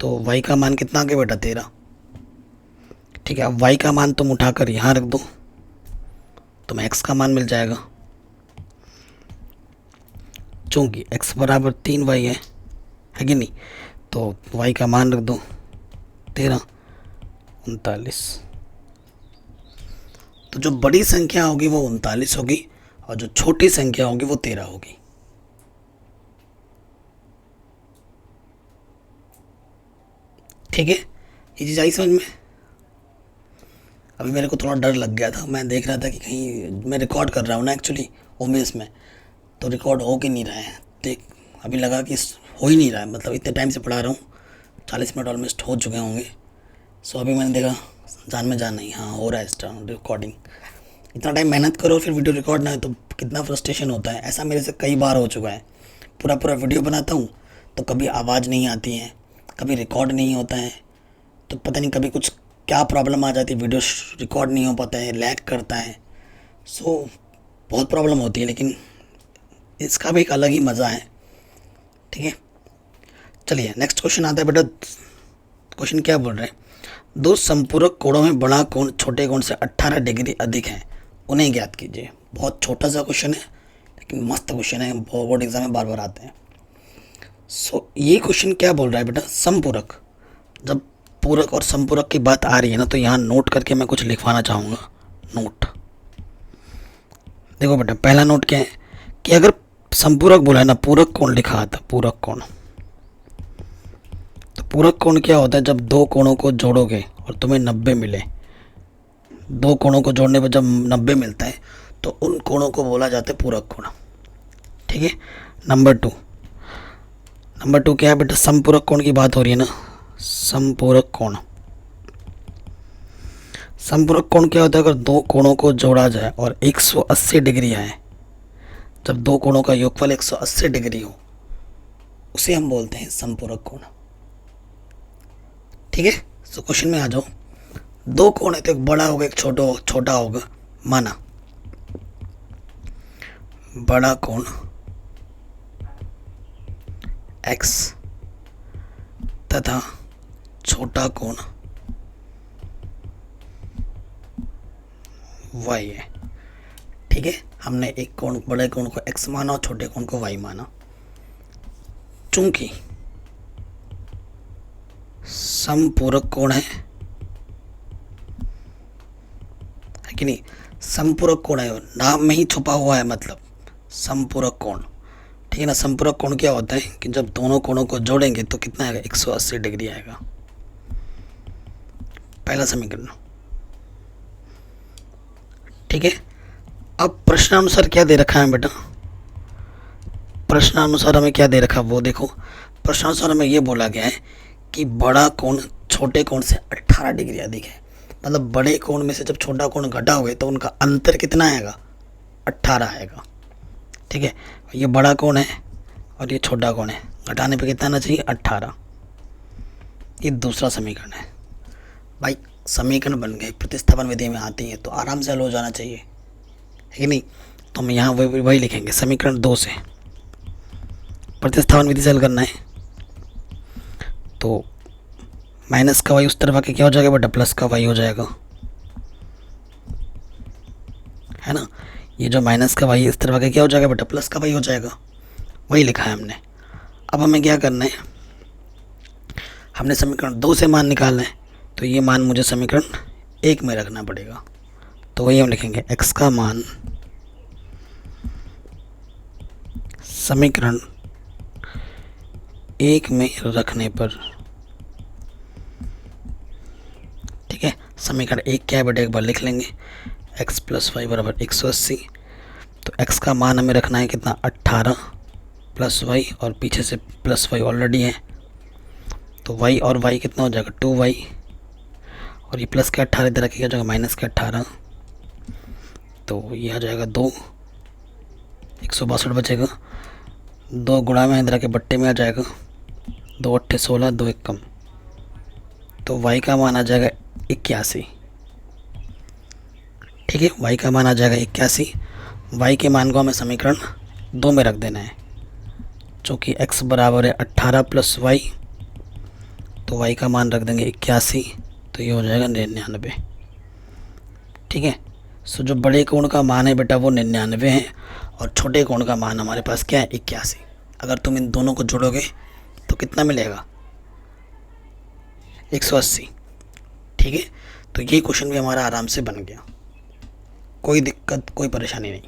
तो y का मान कितना आ गया बेटा, 13। ठीक है, अब y का मान तुम उठाकर यहाँ रख दो, तुम्हें x का मान मिल जाएगा। चूँकि x बराबर 3y है कि नहीं, तो y का मान रख दो 13, 39। तो जो बड़ी संख्या होगी वो 39 होगी और जो छोटी संख्या होगी वो 13 होगी। ठीक है, ये चीज़ आई समझ में। अभी मेरे को थोड़ा डर लग गया था, मैं देख रहा था कि कहीं मैं रिकॉर्ड कर रहा हूँ ना एक्चुअली ओमेस में, तो रिकॉर्ड हो के नहीं रहा है। देख अभी लगा कि हो ही नहीं रहा है, मतलब इतने टाइम से पढ़ा रहा हूँ, 40 मिनट ऑलमोस्ट हो चुके होंगे। सो अभी मैंने देखा जान में जान नहीं, हाँ हो रहा है रिकॉर्डिंग। इतना टाइम मेहनत करो फिर वीडियो रिकॉर्ड ना है तो कितना फ्रस्ट्रेशन होता है। ऐसा मेरे से कई बार हो चुका है, पूरा वीडियो बनाता हूँ तो कभी आवाज़ नहीं आती है, कभी रिकॉर्ड नहीं होता है, तो पता नहीं कभी कुछ क्या प्रॉब्लम आ जाती है, वीडियो रिकॉर्ड नहीं हो पाता है, लैग करता है। सो बहुत प्रॉब्लम होती है, लेकिन इसका भी एक अलग ही मज़ा है। ठीक है, चलिए नेक्स्ट क्वेश्चन आता है बेटा। क्वेश्चन क्या बोल रहे हैं, दो संपूरक कोणों में बड़ा कोण छोटे कोण से 18 डिग्री अधिक है, उन्हें ज्ञात कीजिए। बहुत छोटा सा क्वेश्चन है, लेकिन मस्त क्वेश्चन है, बोर्ड एग्जाम में बार बार आते हैं। सो ये क्वेश्चन क्या बोल रहा है बेटा, संपूरक, जब पूरक और संपूरक की बात आ रही है ना, तो यहाँ नोट करके मैं कुछ लिखवाना चाहूँगा। नोट देखो बेटा, पहला नोट क्या है कि अगर संपूरक बोला है ना, पूरक कोण लिखा आता, पूरक कोण, तो पूरक कोण क्या होता है, जब दो कोणों को जोड़ोगे और तुम्हें 90 मिले, दो कोणों को जोड़ने पर जब 90 मिलता है तो उन कोणों को बोला जाता है पूरक कोण। ठीक है, नंबर टू क्या है बेटा, संपूरक कोण की बात हो रही है ना, संपूरक कोण। संपूरक कोण क्या होता है, अगर दो कोणों को जोड़ा जाए और 180 डिग्री आए, जब दो कोणों का योगफल 180 डिग्री हो, उसे हम बोलते हैं संपूरक कोण। ठीक है, सो क्वेश्चन में आ जाओ। दो कोण है तो एक बड़ा होगा, एक छोटा होगा। माना बड़ा कोण x तथा छोटा कोण y है। ठीक है, हमने एक कोण, बड़े कोण को x माना और छोटे कोण को y माना। चूंकि संपूरक कोण है कि नहीं, संपूरक कोण है, नाम में ही छुपा हुआ है, मतलब संपूरक कोण। ठीक है ना, संपूरक कोण क्या होता है कि जब दोनों कोणों को जोड़ेंगे तो कितना आएगा, 180 डिग्री आएगा। पहला समीकरण। ठीक है, अब प्रश्नानुसार क्या दे रखा है बेटा, प्रश्नानुसार हमें क्या दे रखा है वो देखो। प्रश्नानुसार हमें ये बोला गया है कि बड़ा कोण छोटे कोण से 18 डिग्री अधिक है, मतलब बड़े कोण में से जब छोटा कोण घटाओगे तो उनका अंतर कितना आएगा, 18 आएगा। ठीक है, ये बड़ा कोण है और ये छोटा कोण है, घटाने पे कितना आना चाहिए, 18। ये दूसरा समीकरण है। भाई समीकरण बन गए, प्रतिस्थापन विधि में आती है तो आराम से हल हो जाना चाहिए, है कि नहीं। तो हम यहाँ वही लिखेंगे, समीकरण 2 से प्रतिस्थापन विधि से हल करना है। तो माइनस का वाई उस तरफ आके क्या हो जाएगा बेटा, प्लस का वाई हो जाएगा, है ना। ये जो माइनस का वाई इस तरफ आके क्या हो जाएगा बेटा, प्लस का वाई हो जाएगा। वही लिखा है हमने। अब हमें क्या करना है, हमने समीकरण 2 से मान निकालना है, तो ये मान मुझे समीकरण 1 में रखना पड़ेगा। तो वही हम लिखेंगे, x का मान समीकरण 1 में रखने पर, ठीक है। समीकरण 1 क्या है बेटा, एक बार लिख लेंगे, x प्लस वाई बराबर 180। तो x का मान हमें रखना है कितना, 18 प्लस वाई, और पीछे से प्लस वाई ऑलरेडी है, तो y और y कितना हो जाएगा, 2y, और ये प्लस के 18 इधर रखिएगा, जाएगा माइनस के 18, तो ये आ जाएगा 2, 162 बचेगा। 2 गुणा में इधर के बट्टे में आ जाएगा, 2 8 16, 2 1 कम, तो y का मान आ जाएगा 81। ठीक है, y का मान आ जाएगा 81। y के मान को हमें समीकरण 2 में रख देना है, चूँकि x बराबर है 18 प्लस वाई, तो y का मान रख देंगे 81, तो ये हो जाएगा 99। ठीक है, सो जो बड़े कोण का मान है बेटा वो 99 है, और छोटे कोण का मान हमारे पास क्या है, 81। अगर तुम इन दोनों को जोड़ोगे तो कितना मिलेगा, 180। ठीक है, तो ये क्वेश्चन भी हमारा आराम से बन गया, कोई दिक्कत कोई परेशानी नहीं।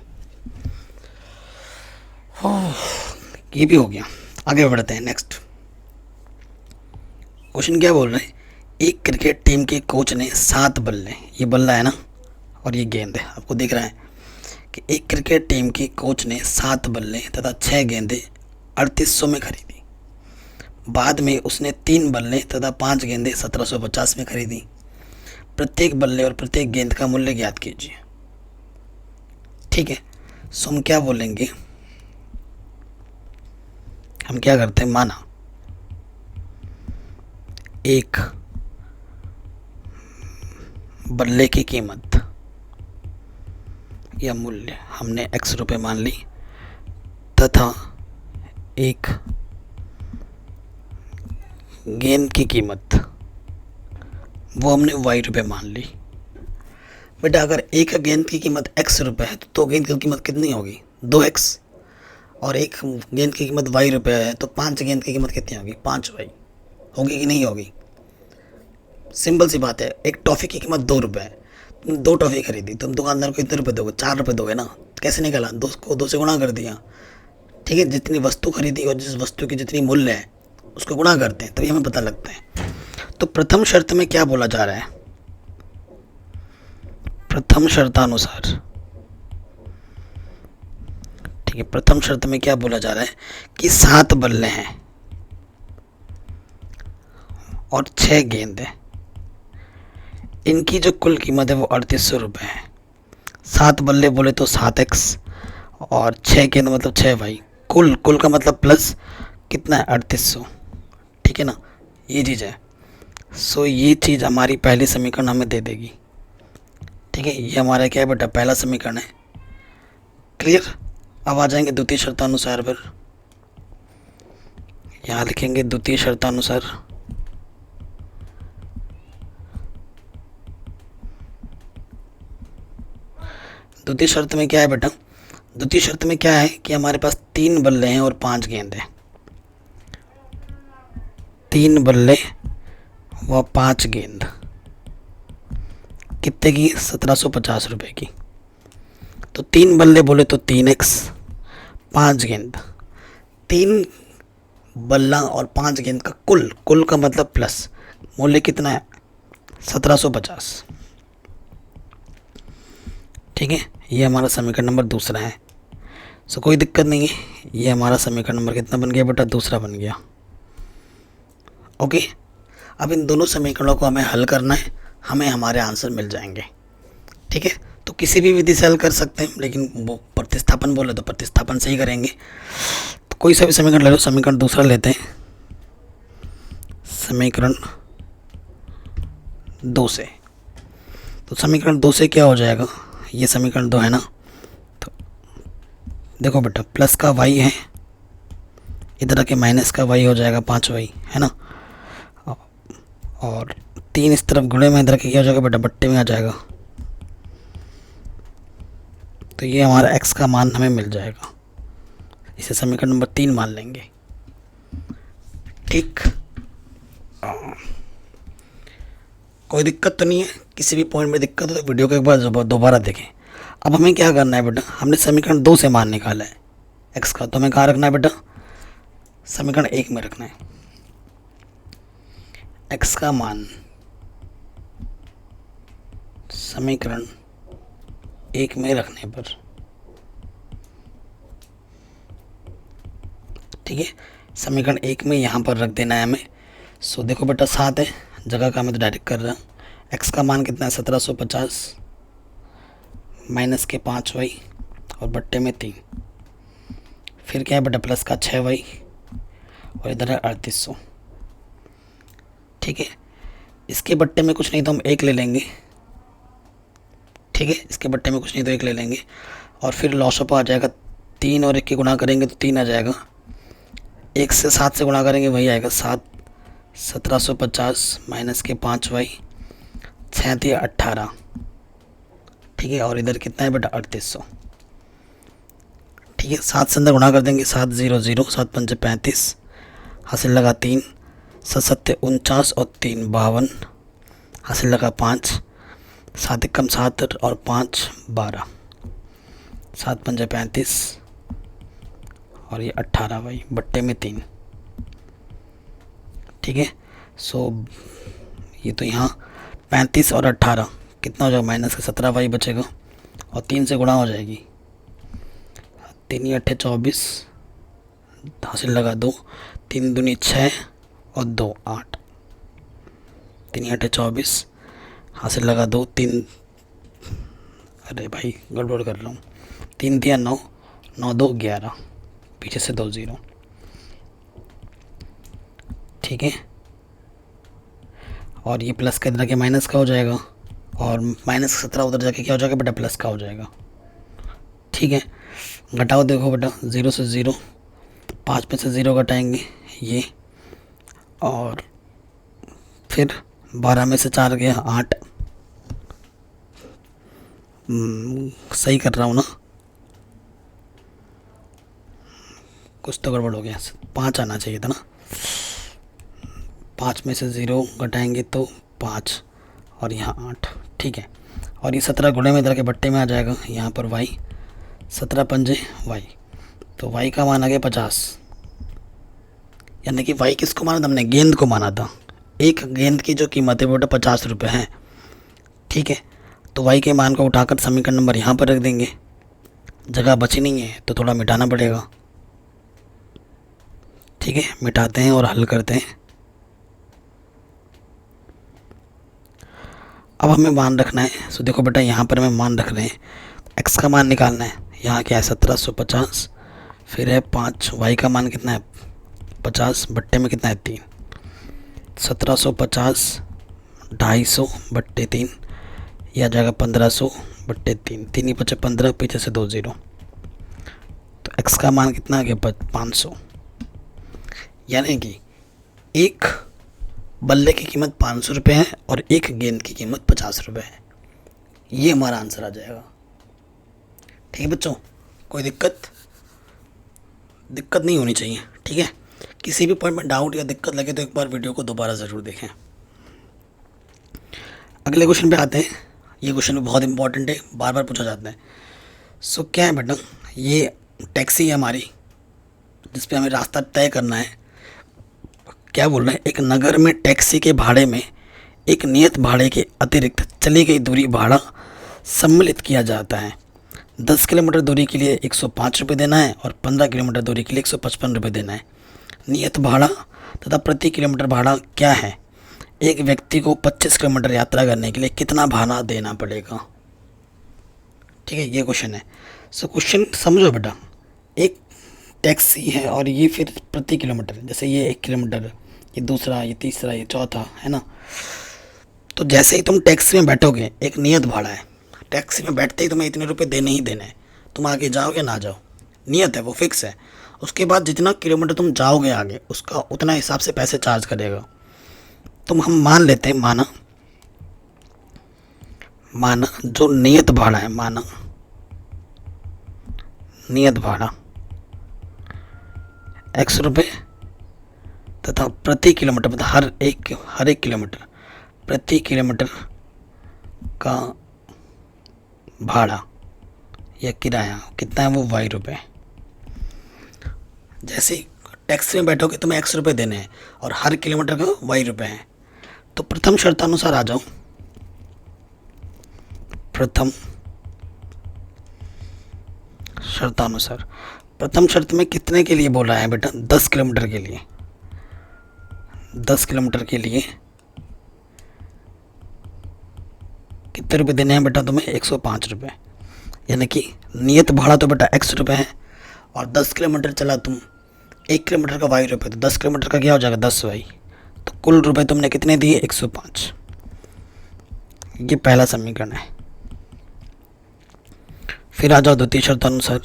ये भी हो गया। आगे बढ़ते हैं, नेक्स्ट क्वेश्चन क्या बोल रहे हैं, एक क्रिकेट टीम के कोच ने 7 बल्ले, ये बल्ला है ना और ये गेंद है, आपको दिख रहा है कि एक क्रिकेट टीम के कोच ने 7 बल्ले तथा 6 गेंदें 3800 में खरीदी। बाद में उसने 3 बल्ले तथा 5 गेंदें 1750 में खरीदी। प्रत्येक बल्ले और प्रत्येक गेंद का मूल्य ज्ञात कीजिए। ठीक है, सो हम क्या बोलेंगे, हम क्या करते हैं, माना एक बल्ले की कीमत या मूल्य हमने x रुपये मान ली तथा एक गेंद की कीमत वो हमने y रुपये मान ली। बेटा अगर एक गेंद की कीमत x रुपये है तो दो गेंद की कीमत कितनी होगी, 2x, और एक गेंद की कीमत y रुपये है तो 5 गेंद की कीमत कितनी होगी, 5y। होगी कि नहीं होगी? सिंपल सी बात है। एक टॉफ़ी की कीमत 2 रुपये है, तुम 2 टॉफ़ी खरीदी, तुम दुकानदार को कितने रुपये दोगे, 4 रुपये दोगे ना। कैसे निकाला, 2 को 2 से गुणा कर दिया। ठीक है, जितनी वस्तु खरीदी और जिस वस्तु की जितनी मूल्य है उसको गुणा करते हैं तभी हमें पता लगता है। तो प्रथम शर्त में क्या बोला जा रहा है, प्रथम शर्तानुसार, ठीक है, प्रथम शर्त में क्या बोला जा रहा है कि 7 बल्ले हैं और 6 गेंद है, इनकी जो कुल कीमत है वो 3800 रुपये है। 7 बल्ले बोले तो 7x और 6 गेंद मतलब 6y, कुल का मतलब प्लस कितना है, 3800। ठीक है ना, ये चीज़ है। सो ये चीज़ हमारी पहली समीकरण हमें दे देगी। ठीक है, ये हमारा क्या है बेटा, पहला समीकरण है। क्लियर। अब आ जाएंगे द्वितीय शर्तानुसार पर। यहाँ लिखेंगे द्वितीय शर्तानुसार। द्वितीय शर्त में क्या है बेटा, द्वितीय शर्त में क्या है कि हमारे पास 3 बल्ले हैं और 5 गेंद हैं। 3 बल्ले व 5 गेंद कितने की, 1750 रुपये की। तो 3 बल्ले बोले तो 3x, 5 गेंद, 3 बल्ला और 5 गेंद का कुल का मतलब प्लस, मूल्य कितना है, 1750। ठीक है, ये हमारा समीकरण नंबर दूसरा है। सो कोई दिक्कत नहीं है, ये हमारा समीकरण नंबर कितना बन गया बेटा, दूसरा बन गया। ओके, अब इन दोनों समीकरणों को हमें हल करना है, हमें हमारे आंसर मिल जाएंगे। ठीक है, तो किसी भी विधि से हल कर सकते हैं, लेकिन वो प्रतिस्थापन बोले तो प्रतिस्थापन से ही करेंगे। तो कोई सा भी समीकरण ले लो, समीकरण दूसरा लेते हैं, समीकरण 2 से। तो समीकरण 2 से क्या हो जाएगा, ये समीकरण 2 है ना, तो देखो बेटा प्लस का y है, इधर आके माइनस का y हो जाएगा 5y, है ना, और 3 इस तरफ गुणे में इधर के क्या हो जाएगा बेटा, बट्टे में आ जाएगा। तो ये हमारा x का मान हमें मिल जाएगा, इसे समीकरण नंबर 3 मान लेंगे। ठीक, कोई दिक्कत तो नहीं है, किसी भी पॉइंट में दिक्कत हो तो वीडियो को एक बार दोबारा देखें। अब हमें क्या करना है बेटा, हमने समीकरण 2 से मान निकाला है x का, तो हमें कहाँ रखना है बेटा, समीकरण 1 में रखना है। x का मान समीकरण 1 में रखने पर, ठीक है, समीकरण 1 में यहाँ पर रख देना है हमें। सो देखो बेटा 7 है, जगह का मैं तो डायरेक्ट कर रहा हूँ। x का मान कितना है, 1750 माइनस के 5y और बट्टे में 3, फिर क्या है बेटा प्लस का 6y और इधर है 3800। ठीक है, इसके बट्टे में कुछ नहीं तो हम 1 ले लेंगे। ठीक है, इसके बट्टे में कुछ नहीं तो 1 ले लेंगे और फिर लॉसअप आ जाएगा, 3 और 1 की गुणा करेंगे तो 3 आ जाएगा, 1 से 7 से गुणा करेंगे वही आएगा 7, 1750 माइनस के 5y, 6 18। ठीक है, और इधर कितना है बेटा 3800। ठीक है, 7 से अंदर गुणा कर देंगे, 7 0 0, 7 5 35, हासिल लगा 3, 7 7 49 और 3 52, हासिल लगा 5, 7 कम 7 और 5 12, 7 5 35 और ये 18 भाई, बट्टे में 3। ठीक है, सो ये तो यहाँ 35 और 18 कितना हो जाएगा, माइनस का 17 वाई बचेगा और 3 से गुणा हो जाएगी, 3 8 24, हासिल लगा 2, 3 दूनी 6 और 2 8, 3 8 24, हासिल लगा 2, 3, अरे भाई गड़बड़ कर रहा हूँ, 3 दिया 9, 9 2 11, पीछे से 2 0। ठीक है, और ये प्लस का इधर के माइनस का हो जाएगा और -17 उधर जाके क्या हो जाएगा बेटा, प्लस का हो जाएगा। ठीक है, घटाओ, देखो बेटा 0 से 0, 5 में से 0 घटाएंगे ये, और फिर 12 में से 4 गया 8। सही कर रहा हूँ ना, कुछ तो गड़बड़ हो गया, 5 आना चाहिए था ना। 5 में से 0 घटाएंगे तो 5, और यहाँ 8। ठीक है, और ये 17 गुणे में इधर के बट्टे में आ जाएगा, यहाँ पर y, 17 पंजे y, तो y का मान आ गया 50। यानी कि y किसको माना था हमने, गेंद को माना था। एक गेंद की जो कीमत है वो 50 रुपये है। ठीक है, तो y के मान को उठाकर समीकरण नंबर यहाँ पर रख देंगे, जगह बची नहीं है तो थोड़ा मिटाना पड़ेगा। ठीक है, मिटाते हैं और हल करते हैं। अब हमें मान रखना है, सो देखो बेटा यहाँ पर हमें मान रख रहे हैं, x का मान निकालना है। यहाँ क्या है 1750, फिर है 5, y का मान कितना है 50, बट्टे में कितना है 3, 1750 250 बट्टे 3, यह आ जाएगा 1500 बट्टे 3, 3 ही बचे 15, पीछे से 2 0, तो x का मान कितना आ गया 500। यानी कि एक बल्ले की कीमत 500 रुपये है और एक गेंद की कीमत 50 रुपये है। ये हमारा आंसर आ जाएगा। ठीक है बच्चों, कोई दिक्कत नहीं होनी चाहिए। ठीक है, किसी भी पॉइंट में डाउट या दिक्कत लगे तो एक बार वीडियो को दोबारा ज़रूर देखें। अगले क्वेश्चन पे आते हैं। ये क्वेश्चन भी बहुत इंपॉर्टेंट है, बार बार पूछा जाता है। सो क्या है बेटा, ये टैक्सी है हमारी जिस पे हमें रास्ता तय करना है। क्या बोल रहे हैं, एक नगर में टैक्सी के भाड़े में एक नियत भाड़े के अतिरिक्त चली गई दूरी भाड़ा सम्मिलित किया जाता है। 10 किलोमीटर दूरी के लिए 105 रुपये देना है और 15 किलोमीटर दूरी के लिए 155 रुपये देना है। नियत भाड़ा तथा प्रति किलोमीटर भाड़ा क्या है? एक व्यक्ति को 25 किलोमीटर यात्रा करने के लिए कितना भाड़ा देना पड़ेगा? ठीक है, ये क्वेश्चन है। सो क्वेश्चन समझो बेटा, एक टैक्सी है और ये फिर प्रति किलोमीटर, जैसे ये 1 किलोमीटर, ये दूसरा, ये तीसरा, ये चौथा, है ना। तो जैसे ही तुम टैक्सी में बैठोगे, एक नियत भाड़ा है, टैक्सी में बैठते ही तुम्हें इतने रुपए देने ही देने हैं। तुम आगे जाओगे ना जाओ, नियत है, वो फिक्स है। उसके बाद जितना किलोमीटर तुम जाओगे आगे, उसका उतना हिसाब से पैसे चार्ज करेगा। तुम हम मान लेते हैं, माना जो नियत भाड़ा है, माना नियत भाड़ा x रुपये तथा प्रति किलोमीटर, मतलब हर एक किलोमीटर, प्रति किलोमीटर का भाड़ा या किराया कितना है, वो y रुपये। जैसे टैक्सी में बैठोगे तुम्हें x रुपये देने हैं और हर किलोमीटर का y रुपये है। तो प्रथम शर्तानुसार आ जाओ। प्रथम शर्त में कितने के लिए बोला है बेटा? 10 किलोमीटर के लिए। 10 किलोमीटर के लिए कितने रुपए देने हैं बेटा तुम्हें? 105 रुपये। यानी कि नियत भाड़ा तो बेटा x रुपये है और 10 किलोमीटर चला तुम, 1 किलोमीटर का y रुपये, तो 10 किलोमीटर का क्या हो जाएगा? 10 y। तो कुल रुपए तुमने कितने दिए? 105। ये पहला समीकरण है। फिर आ जाओ द्वितीय शर्त अनुसार।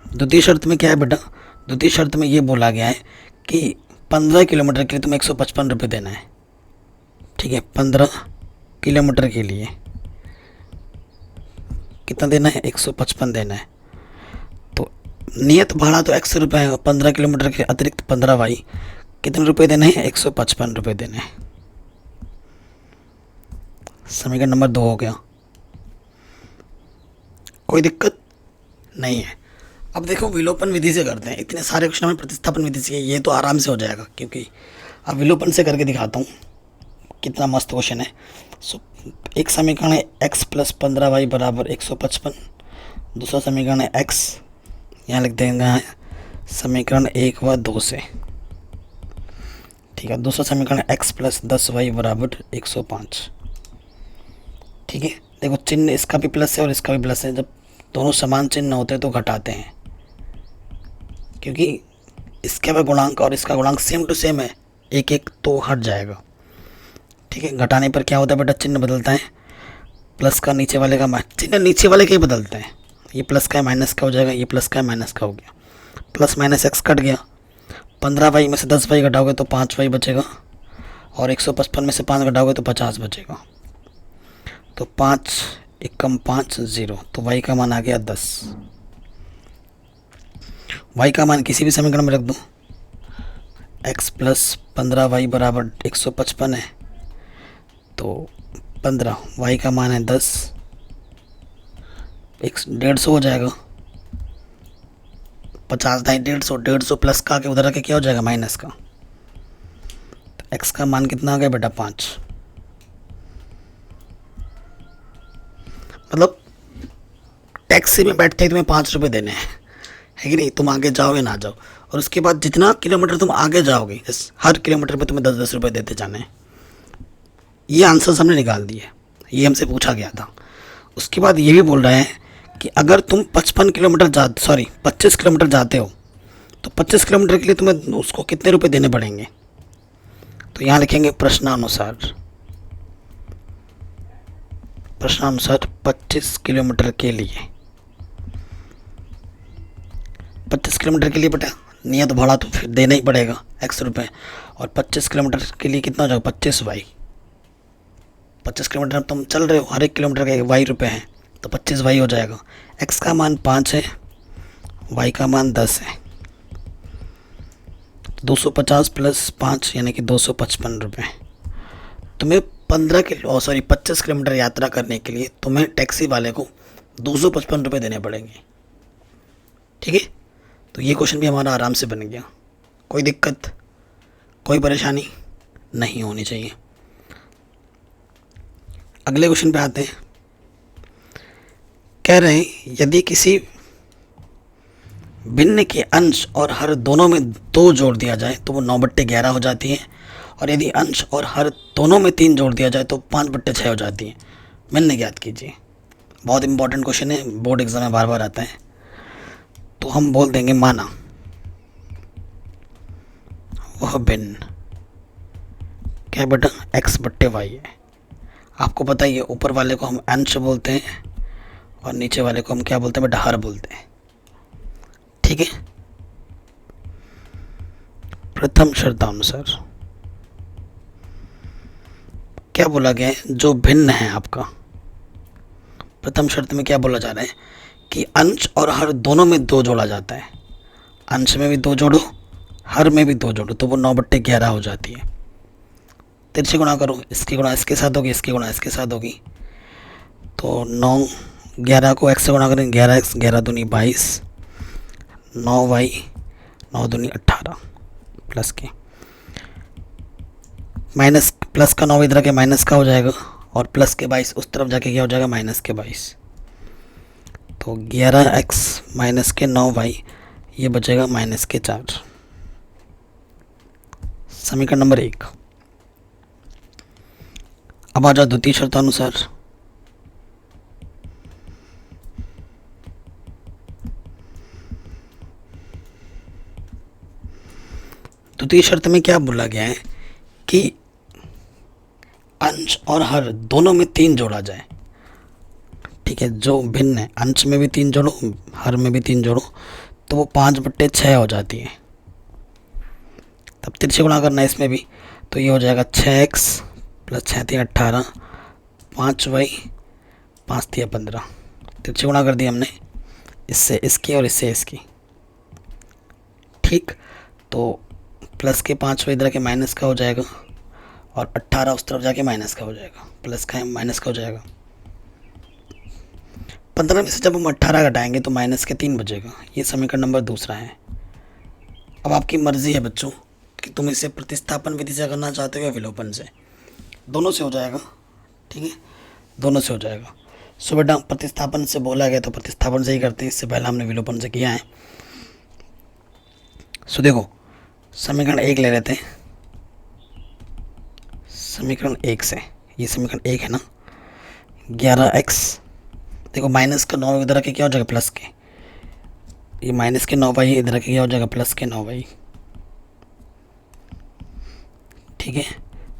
द्वितीय शर्त में क्या है बेटा? द्वितीय शर्त में ये बोला गया है कि 15 किलोमीटर के लिए तुम्हें 155 रुपये देना है। ठीक है, 15 किलोमीटर के लिए कितना देना है? 155 देना है। तो नियत भाड़ा तो x रुपये है, 15 किलोमीटर के अतिरिक्त 15 y, कितने रुपए देने हैं? 155 रुपये देने हैं। समीकरण नंबर 2 हो गया। कोई दिक्कत नहीं है। अब देखो विलोपन विधि से करते हैं। इतने सारे क्वेश्चन हमें प्रतिस्थापन विधि से, ये तो आराम से हो जाएगा, क्योंकि अब विलोपन से करके दिखाता हूँ कितना मस्त क्वेश्चन है। सो एक समीकरण है x + 15y = 155। दूसरा समीकरण है x, यहाँ लिख देंगे समीकरण 1 व 2 से। ठीक है, दूसरा समीकरण है x + 10y = 105। ठीक है, देखो चिन्ह इसका भी प्लस है और इसका भी प्लस है। जब दोनों समान चिन्ह होते हैं तो घटाते हैं, क्योंकि इसके में गुणांक और इसका गुणांक सेम टू सेम है, एक एक तो हट जाएगा। ठीक है, घटाने पर क्या होता है बेटा, चिन्ह बदलता है, प्लस का नीचे वाले का चिन्ह नीचे वाले के ही बदलते हैं। ये प्लस का है माइनस का हो जाएगा, ये प्लस का है माइनस का हो गया, प्लस माइनस एक्स कट गया। 15y में से 10y घटाओगे तो 5y बचेगा, और 155 में से 5 घटाओगे तो 50 बचेगा। तो 5 एकम 5 0, तो y का मान आ गया 10। y का मान किसी भी समीकरण में रख दूँ, x प्लस 15y बराबर 155 है, तो 15, y का मान है 10, 150 हो जाएगा। 50 दाई 150, 150 प्लस का आके उधर आके क्या हो जाएगा, माइनस का। तो x का मान कितना आ गया बेटा, 5। मतलब टैक्सी में बैठते ही तुम्हें 5 रुपये देने हैं, है कि नहीं। तुम आगे जाओगे ना जाओ, और उसके बाद जितना किलोमीटर तुम आगे जाओगे हर किलोमीटर पे तुम्हें 10-10 रुपये देते जाने हैं। ये आंसर हमने निकाल दिए, ये हमसे पूछा गया था। उसके बाद ये भी बोल रहे हैं कि अगर तुम 25 किलोमीटर जाते हो तो 25 किलोमीटर के लिए तुम्हें उसको कितने रुपए देने पड़ेंगे। तो यहाँ लिखेंगे प्रश्नानुसार 25 किलोमीटर के लिए, 25 किलोमीटर के लिए बेटा नियत भाड़ा तो फिर देना ही पड़ेगा x रुपये, और 25 किलोमीटर के लिए कितना हो जाएगा, 25y। 25 किलोमीटर तुम चल रहे हो, हर एक किलोमीटर का y रुपये है, तो 25y हो जाएगा। x का मान 5 है, y का मान 10 है, 250 प्लस 5 यानी कि 255 रुपये। तुम्हें 25 किलोमीटर यात्रा करने के लिए तुम्हें टैक्सी वाले को 255 रुपये देने पड़ेंगे। ठीक है, तो ये क्वेश्चन भी हमारा आराम से बन गया, कोई दिक्कत कोई परेशानी नहीं होनी चाहिए। अगले क्वेश्चन पे आते हैं। कह रहे हैं यदि किसी भिन्न के अंश और हर दोनों में 2 जोड़ दिया जाए तो वो 9/11 हो जाती है, और यदि अंश और हर दोनों में 3 जोड़ दिया जाए तो 5/6 हो जाती है। भिन्न ज्ञात कीजिए। बहुत इंपॉर्टेंट क्वेश्चन है, बोर्ड एग्जाम में बार बार आता है। तो हम बोल देंगे माना वह भिन्न क्या है बेटा, x/y है। आपको पता ही है ऊपर वाले को हम अंश बोलते हैं और नीचे वाले को हम क्या बोलते हैं बेटा, हर बोलते हैं। ठीक है, प्रथम शर्तानुसार क्या बोला गया है, जो भिन्न है आपका, प्रथम शर्त में क्या बोला जा रहा है कि अंश और हर दोनों में 2 जोड़ा जाता है। अंश में भी 2 जोड़ो, हर में भी 2 जोड़ो, तो वो 9/11 हो जाती है। तिरछे गुणा करो, इसकी गुणा इसके साथ होगी, इसकी गुणा इसके साथ होगी, तो 9/11 को x से गुणा करें, 11x 11 दूनी 22, 9y 9 दूनी 18 प्लस के माइनस, प्लस का 9 इधर के माइनस का हो जाएगा, और प्लस के 22 उस तरफ जाके क्या हो जाएगा, माइनस के 22। तो 11x माइनस के 9y, ये बचेगा माइनस के 4। समीकरण नंबर 1। अब आ जाओ द्वितीय शर्तानुसार। द्वितीय शर्त में क्या बोला गया है कि अंश और हर दोनों में 3 जोड़ा जाए। ठीक है, जो भिन्न है अंश में भी 3 जोड़ो, हर में भी 3 जोड़ो, तो वो 5/6 हो जाती है। तब तिरछे गुणा करना है इसमें भी, तो ये हो जाएगा 6x प्लस 6 3 18, 5y 5 3 15। तिरछे गुणा कर दिया हमने, इससे इसकी और इससे इसकी। ठीक, तो प्लस के 5y इधर के माइनस का हो जाएगा, और 18 उस तरफ जाके माइनस का हो जाएगा, प्लस का माइनस का हो जाएगा। 15 में से जब हम 18 घटाएंगे तो माइनस के 3 बचेगा। ये समीकरण नंबर 2 है। अब आपकी मर्जी है बच्चों कि तुम इसे प्रतिस्थापन विधि से करना चाहते हो या विलोपन से, दोनों से हो जाएगा। ठीक है, दोनों से हो जाएगा। सो बेटा प्रतिस्थापन से बोला गया तो प्रतिस्थापन से ही करते हैं, इससे पहले हमने विलोपन से किया है। सो देखो समीकरण 1 ले लेते हैं, समीकरण 1 से, ये समीकरण 1 है ना, 11x, देखो माइनस का 9 इधर के क्या हो जाएगा, प्लस के, ये माइनस के 9y इधर के क्या हो जाएगा, प्लस के 9y। ठीक है,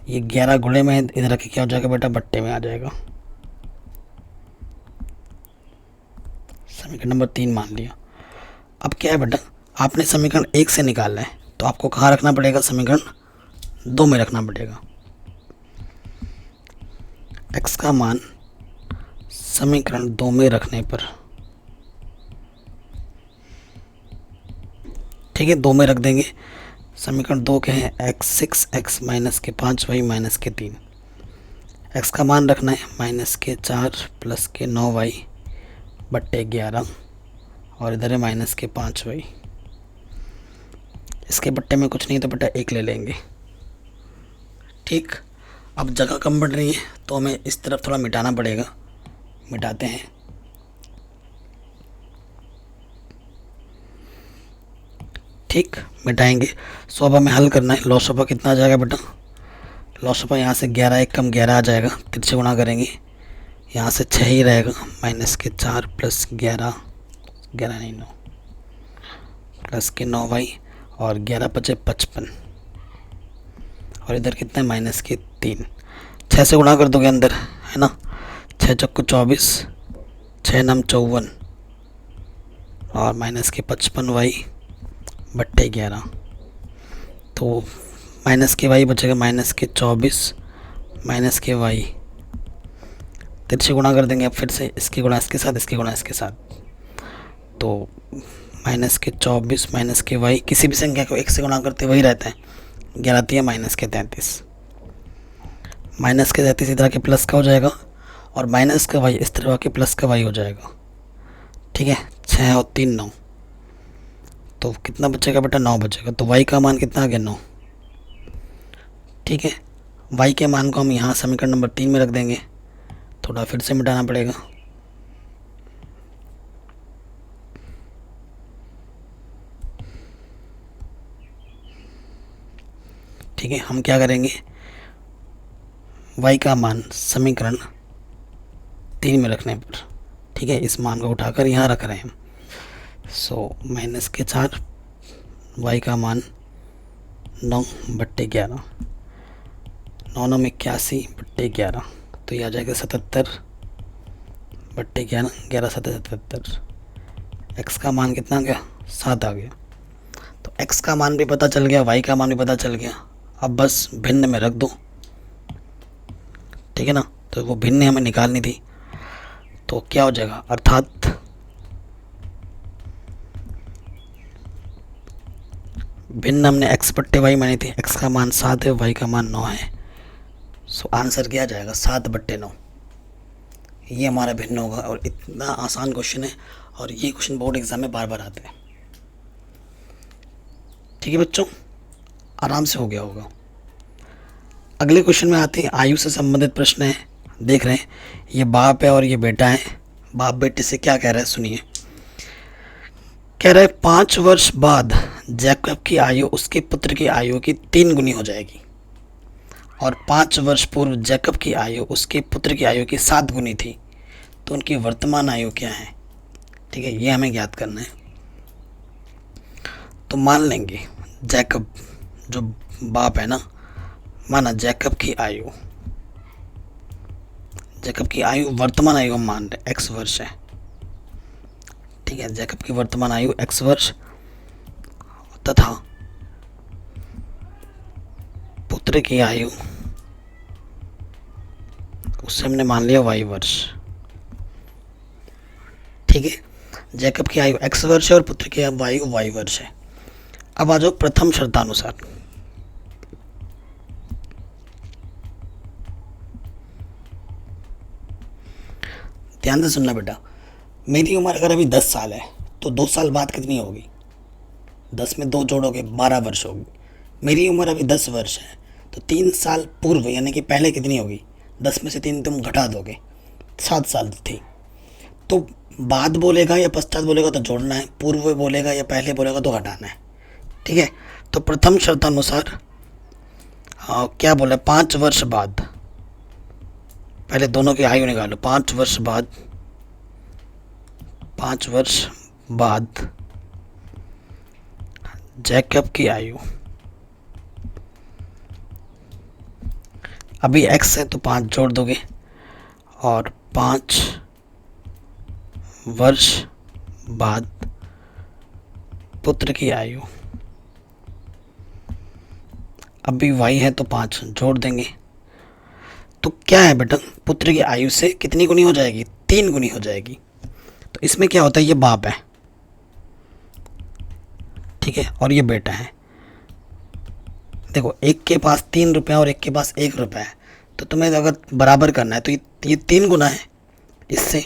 ये 11 गुणे में इधर रख के क्या हो जाएगा बेटा, बट्टे में आ जाएगा। समीकरण नंबर 3 मान लिया। अब क्या है बेटा, आपने समीकरण 1 से निकालना है, तो आपको कहाँ रखना पड़ेगा, समीकरण 2 में रखना पड़ेगा। x का मान समीकरण 2 में रखने पर, ठीक है, 2 में रख देंगे। समीकरण 2 के हैं x6 x माइनस के 5y माइनस के 3। x का मान रखना है माइनस के 4 प्लस के 9y बट्टे 11 और इधर है माइनस के 5y। इसके बट्टे में कुछ नहीं तो बेटा 1 ले लेंगे। ठीक, अब जगह कम बढ़ रही है तो हमें इस तरफ थोड़ा मिटाना पड़ेगा, मिटाते हैं। ठीक, मिटाएंगे। सो अब हमें हल करना है। लॉसपा कितना आ जाएगा बेटा, लॉसपा यहाँ से 11 1 कम 11 आ जाएगा, तिरछे गुणा करेंगे, यहाँ से 6 ही रहेगा, माइनस के 4 प्लस 11 नहीं 9 प्लस के 9y और 11 बचे 55 और इधर कितना है माइनस के 3। 6 से गुणा कर दोगे अंदर, है ना, 6 चक्कू 24, 6 नम 54 और माइनस के 55y बट्टे 11। तो माइनस के y बचेगा माइनस के 24 माइनस के y, तिरछे गुणा कर देंगे अब फिर से, इसकी गुणा इसके साथ, इसकी गुणा इसके साथ, तो माइनस के 24 माइनस के y, किसी भी संख्या को 1 से गुणा करते वही रहता है, 11 3 माइनस के 33, माइनस के 33 इधर के प्लस का हो जाएगा और माइनस का y इस तरह के प्लस का y हो जाएगा। ठीक है, 6 और 3 9, तो कितना बचेगा बेटा, 9 बचेगा। तो y का मान कितना आ गया, 9। ठीक है, y के मान को हम यहाँ समीकरण नंबर 3 में रख देंगे, थोड़ा फिर से मिटाना पड़ेगा। ठीक है, हम क्या करेंगे, y का मान समीकरण 3 में रखने पर, ठीक है, इस मान को उठाकर यहाँ रख रहे हैं हम। सो माइनस के 4, y का मान 9 बट्टे 11, 9 9 81 बट्टे 11, तो ये आ जाएगा 77 बट्टे 11, 11 7 77। x का मान कितना आ गया, 7 आ गया। तो x का मान भी पता चल गया, y का मान भी पता चल गया। अब बस भिन्न में रख दो, ठीक है ना, तो वो भिन्न हमें निकालनी थी, तो क्या हो जाएगा, अर्थात भिन्न हमने x बट्टे y मानी थी, x का मान 7 है, y का मान 9 है। सो आंसर क्या जाएगा, 7 बट्टे 9, ये हमारा भिन्न होगा। और इतना आसान क्वेश्चन है और ये क्वेश्चन बोर्ड एग्जाम में बार बार आते हैं। ठीक है बच्चों, आराम से हो गया होगा। अगले क्वेश्चन में आते हैं, आयु से संबंधित प्रश्न है। देख रहे हैं, ये बाप है और ये बेटा है। बाप बेटे से क्या कह रहा है, सुनिए। कह रहा है 5 वर्ष बाद जैकब की आयु उसके पुत्र की आयु की 3 गुनी हो जाएगी और 5 वर्ष पूर्व जैकब की आयु उसके पुत्र की आयु की 7 गुनी थी, तो उनकी वर्तमान आयु क्या है। ठीक है, ये हमें ज्ञात करना है। तो मान लेंगे जैकब जो बाप है ना, माना जैकब की आयु वर्तमान आयु हम मान रहे x वर्ष है। ठीक है, जैकब की वर्तमान आयु x वर्ष तथा पुत्र की आयु उससे हमने मान लिया y वर्ष। ठीक है, जैकब की आयु x वर्ष है और पुत्र की आयु y वर्ष है। अब आ जाओ प्रथम शर्तानुसार। ध्यान से सुनना बेटा, मेरी उम्र अगर अभी 10 साल है तो 2 साल बाद कितनी होगी, 10 में 2 जोड़ोगे 12 वर्ष होगी। मेरी उम्र अभी 10 वर्ष है तो 3 साल पूर्व यानी कि पहले कितनी होगी, 10 में से 3 तुम घटा दोगे, 7 साल थी। तो बाद बोलेगा या पश्चात बोलेगा तो जोड़ना है, पूर्व बोलेगा या पहले बोलेगा तो घटाना है। ठीक है, तो प्रथम शर्तानुसार क्या बोले, 5 वर्ष बाद, पहले दोनों की आयु निकालो। 5 वर्ष बाद जैकब की आयु अभी x है तो 5 जोड़ दोगे और 5 वर्ष बाद पुत्र की आयु। अभी y है तो 5 जोड़ देंगे। तो क्या है बेटा, पुत्र की आयु से कितनी गुनी हो जाएगी? 3 गुनी हो जाएगी। तो इसमें क्या होता है, ये बाप है, ठीक है, और ये बेटा है। देखो, एक के पास 3 रुपये और एक के पास 1 रुपया है, तो तुम्हें अगर बराबर करना है तो ये 3 गुना है। इससे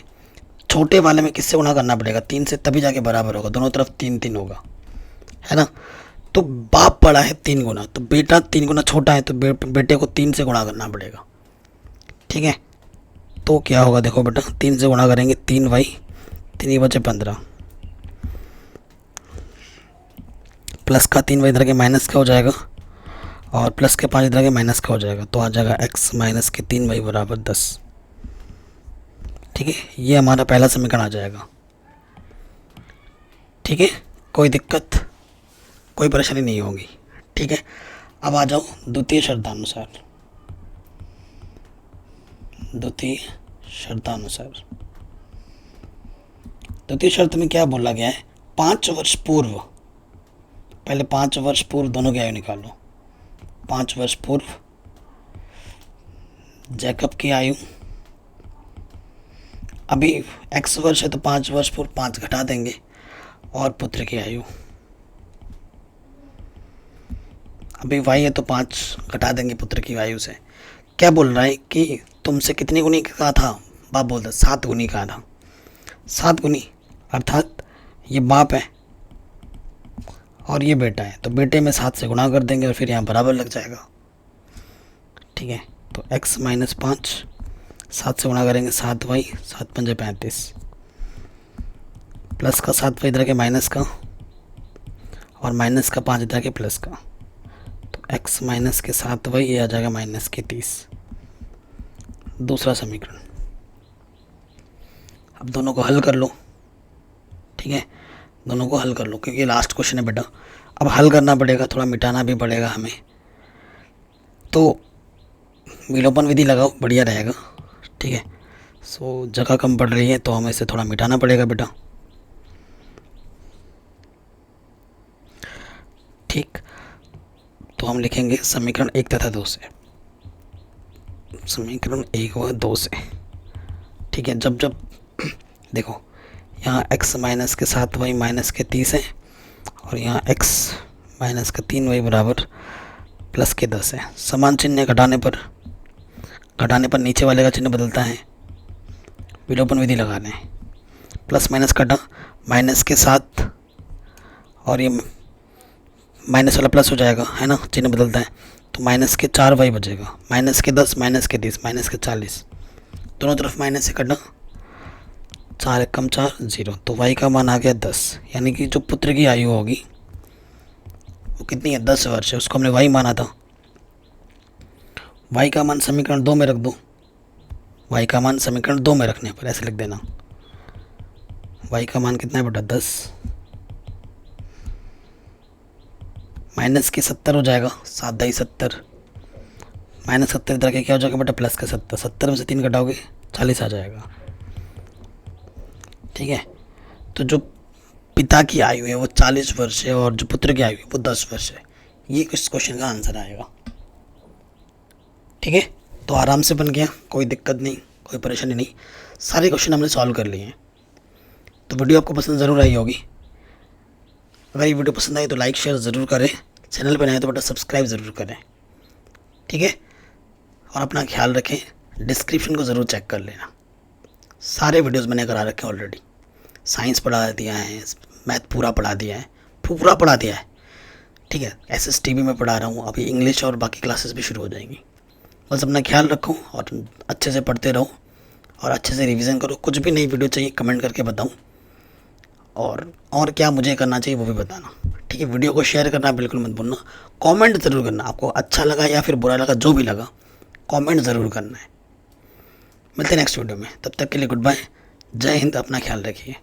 छोटे वाले में किससे गुना करना पड़ेगा? 3 से, तभी जाके बराबर होगा। दोनों तरफ 3 3 होगा, है ना। तो बाप बड़ा है 3 गुना, तो बेटा 3 गुना छोटा है, तो बेटे को 3 से गुणा करना पड़ेगा, ठीक है। तो क्या होगा, देखो बेटा, 3 से गुणा करेंगे, 3y, 3 बचे 15, प्लस का 3y इधर के माइनस का हो जाएगा, और प्लस के 5 इधर के माइनस का हो जाएगा। तो आ जाएगा x माइनस के 3y बराबर 10, ठीक है। ये हमारा पहला समीकरण आ जाएगा, ठीक है। कोई दिक्कत, कोई परेशानी नहीं होगी, ठीक है। अब आ जाओ द्वितीय शर्तानुसार। द्वितीय शर्तानुसार, द्वितीय शर्त में क्या बोला गया है? 5 वर्ष पूर्व, पहले 5 वर्ष पूर्व दोनों की आयु निकालो। 5 वर्ष पूर्व जैकब की आयु, अभी x वर्ष है तो 5 वर्ष पूर्व 5 घटा देंगे, और पुत्र की आयु, अभी y है तो 5 घटा देंगे पुत्र की आयु से। क्या बोल रहा है कि तुमसे कितनी गुनी कहा था? बाप बोलता 7 गुनी कहा था। 7 गुनी अर्थात ये बाप है और ये बेटा है, तो बेटे में 7 से गुणा कर देंगे और फिर यहाँ बराबर लग जाएगा, ठीक है। तो x माइनस 5, 7 से गुणा करेंगे 7y, 7 पंजे 35, प्लस का 7y इधर के माइनस का, और माइनस का 5 इधर के प्लस का। तो x माइनस के 7y, ये आ जाएगा माइनस के 30। दूसरा समीकरण, अब दोनों को हल कर लो, ठीक है। दोनों को हल कर लो क्योंकि लास्ट क्वेश्चन है बेटा। अब हल करना पड़ेगा, थोड़ा मिटाना भी पड़ेगा हमें, तो विलोपन विधि लगाओ, बढ़िया रहेगा, ठीक है। सो जगह कम पड़ रही है तो हमें इसे थोड़ा मिटाना पड़ेगा बेटा, ठीक। तो हम लिखेंगे समीकरण 1 तथा 2 से, समीकरण 1 व 2 से, ठीक है। जब जब देखो, यहाँ x माइनस के 7y माइनस के 30 है, और यहाँ x माइनस का 3y बराबर प्लस के 10 है। समान चिन्ह घटाने पर नीचे वाले का चिन्ह बदलता है, विलोपन विधि लगा लें। प्लस माइनस कटा, माइनस के 7 और ये माइनस वाला प्लस हो जाएगा, है ना, चिन्ह बदलता है। तो माइनस के 4y बचेगा, माइनस के 10, माइनस के 30, माइनस के 40, दोनों तरफ माइनस से कटा, 4 कम 4 0। तो y का मान आ गया 10, यानी कि जो पुत्र की आयु होगी वो कितनी है? 10 वर्ष है। उसको हमने y माना था। y का मान समीकरण 2 में रख दो। y का मान समीकरण 2 में रखने पर ऐसे लिख देना, y का मान कितना है बेटा? 10, माइनस के 70 हो जाएगा, 7 दाई 70, माइनस 70 इधर के क्या हो जाएगा बेटा? प्लस के 70, 70 में से 3 घटाओगे 40 आ जाएगा, ठीक है। तो जो पिता की आयु है वो 40 वर्ष है और जो पुत्र की आयु है वो 10 वर्ष है। ये इस क्वेश्चन का आंसर आएगा, ठीक है। तो आराम से बन गया, कोई दिक्कत नहीं, कोई परेशानी नहीं, सारे क्वेश्चन हमने सॉल्व कर लिए हैं। तो वीडियो आपको पसंद ज़रूर आई होगी। अगर ये वीडियो पसंद आई तो लाइक शेयर ज़रूर करें, चैनल पर नए तो बेटा सब्सक्राइब ज़रूर करें, ठीक है। और अपना ख्याल रखें, डिस्क्रिप्शन को ज़रूर चेक कर लेना, सारे वीडियोस मैंने करा रखे हैं ऑलरेडी। साइंस पढ़ा दिया है, मैथ पूरा पढ़ा दिया है, ठीक है। SSTB में पढ़ा रहा हूँ, अभी इंग्लिश और बाकी क्लासेस भी शुरू हो जाएंगी। बस अपना ख्याल रखो और अच्छे से पढ़ते रहो और अच्छे से रिवीजन करो। कुछ भी नई वीडियो चाहिए कमेंट करके बताऊँ, और क्या मुझे करना चाहिए वो भी बताना, ठीक है। वीडियो को शेयर करना बिल्कुल मत भूलना, कमेंट ज़रूर करना, आपको अच्छा लगा या फिर बुरा लगा, जो भी लगा कमेंट ज़रूर करना है। मिलते हैं नेक्स्ट वीडियो में, तब तक के लिए गुड बाय, जय हिंद, अपना ख्याल रखिए।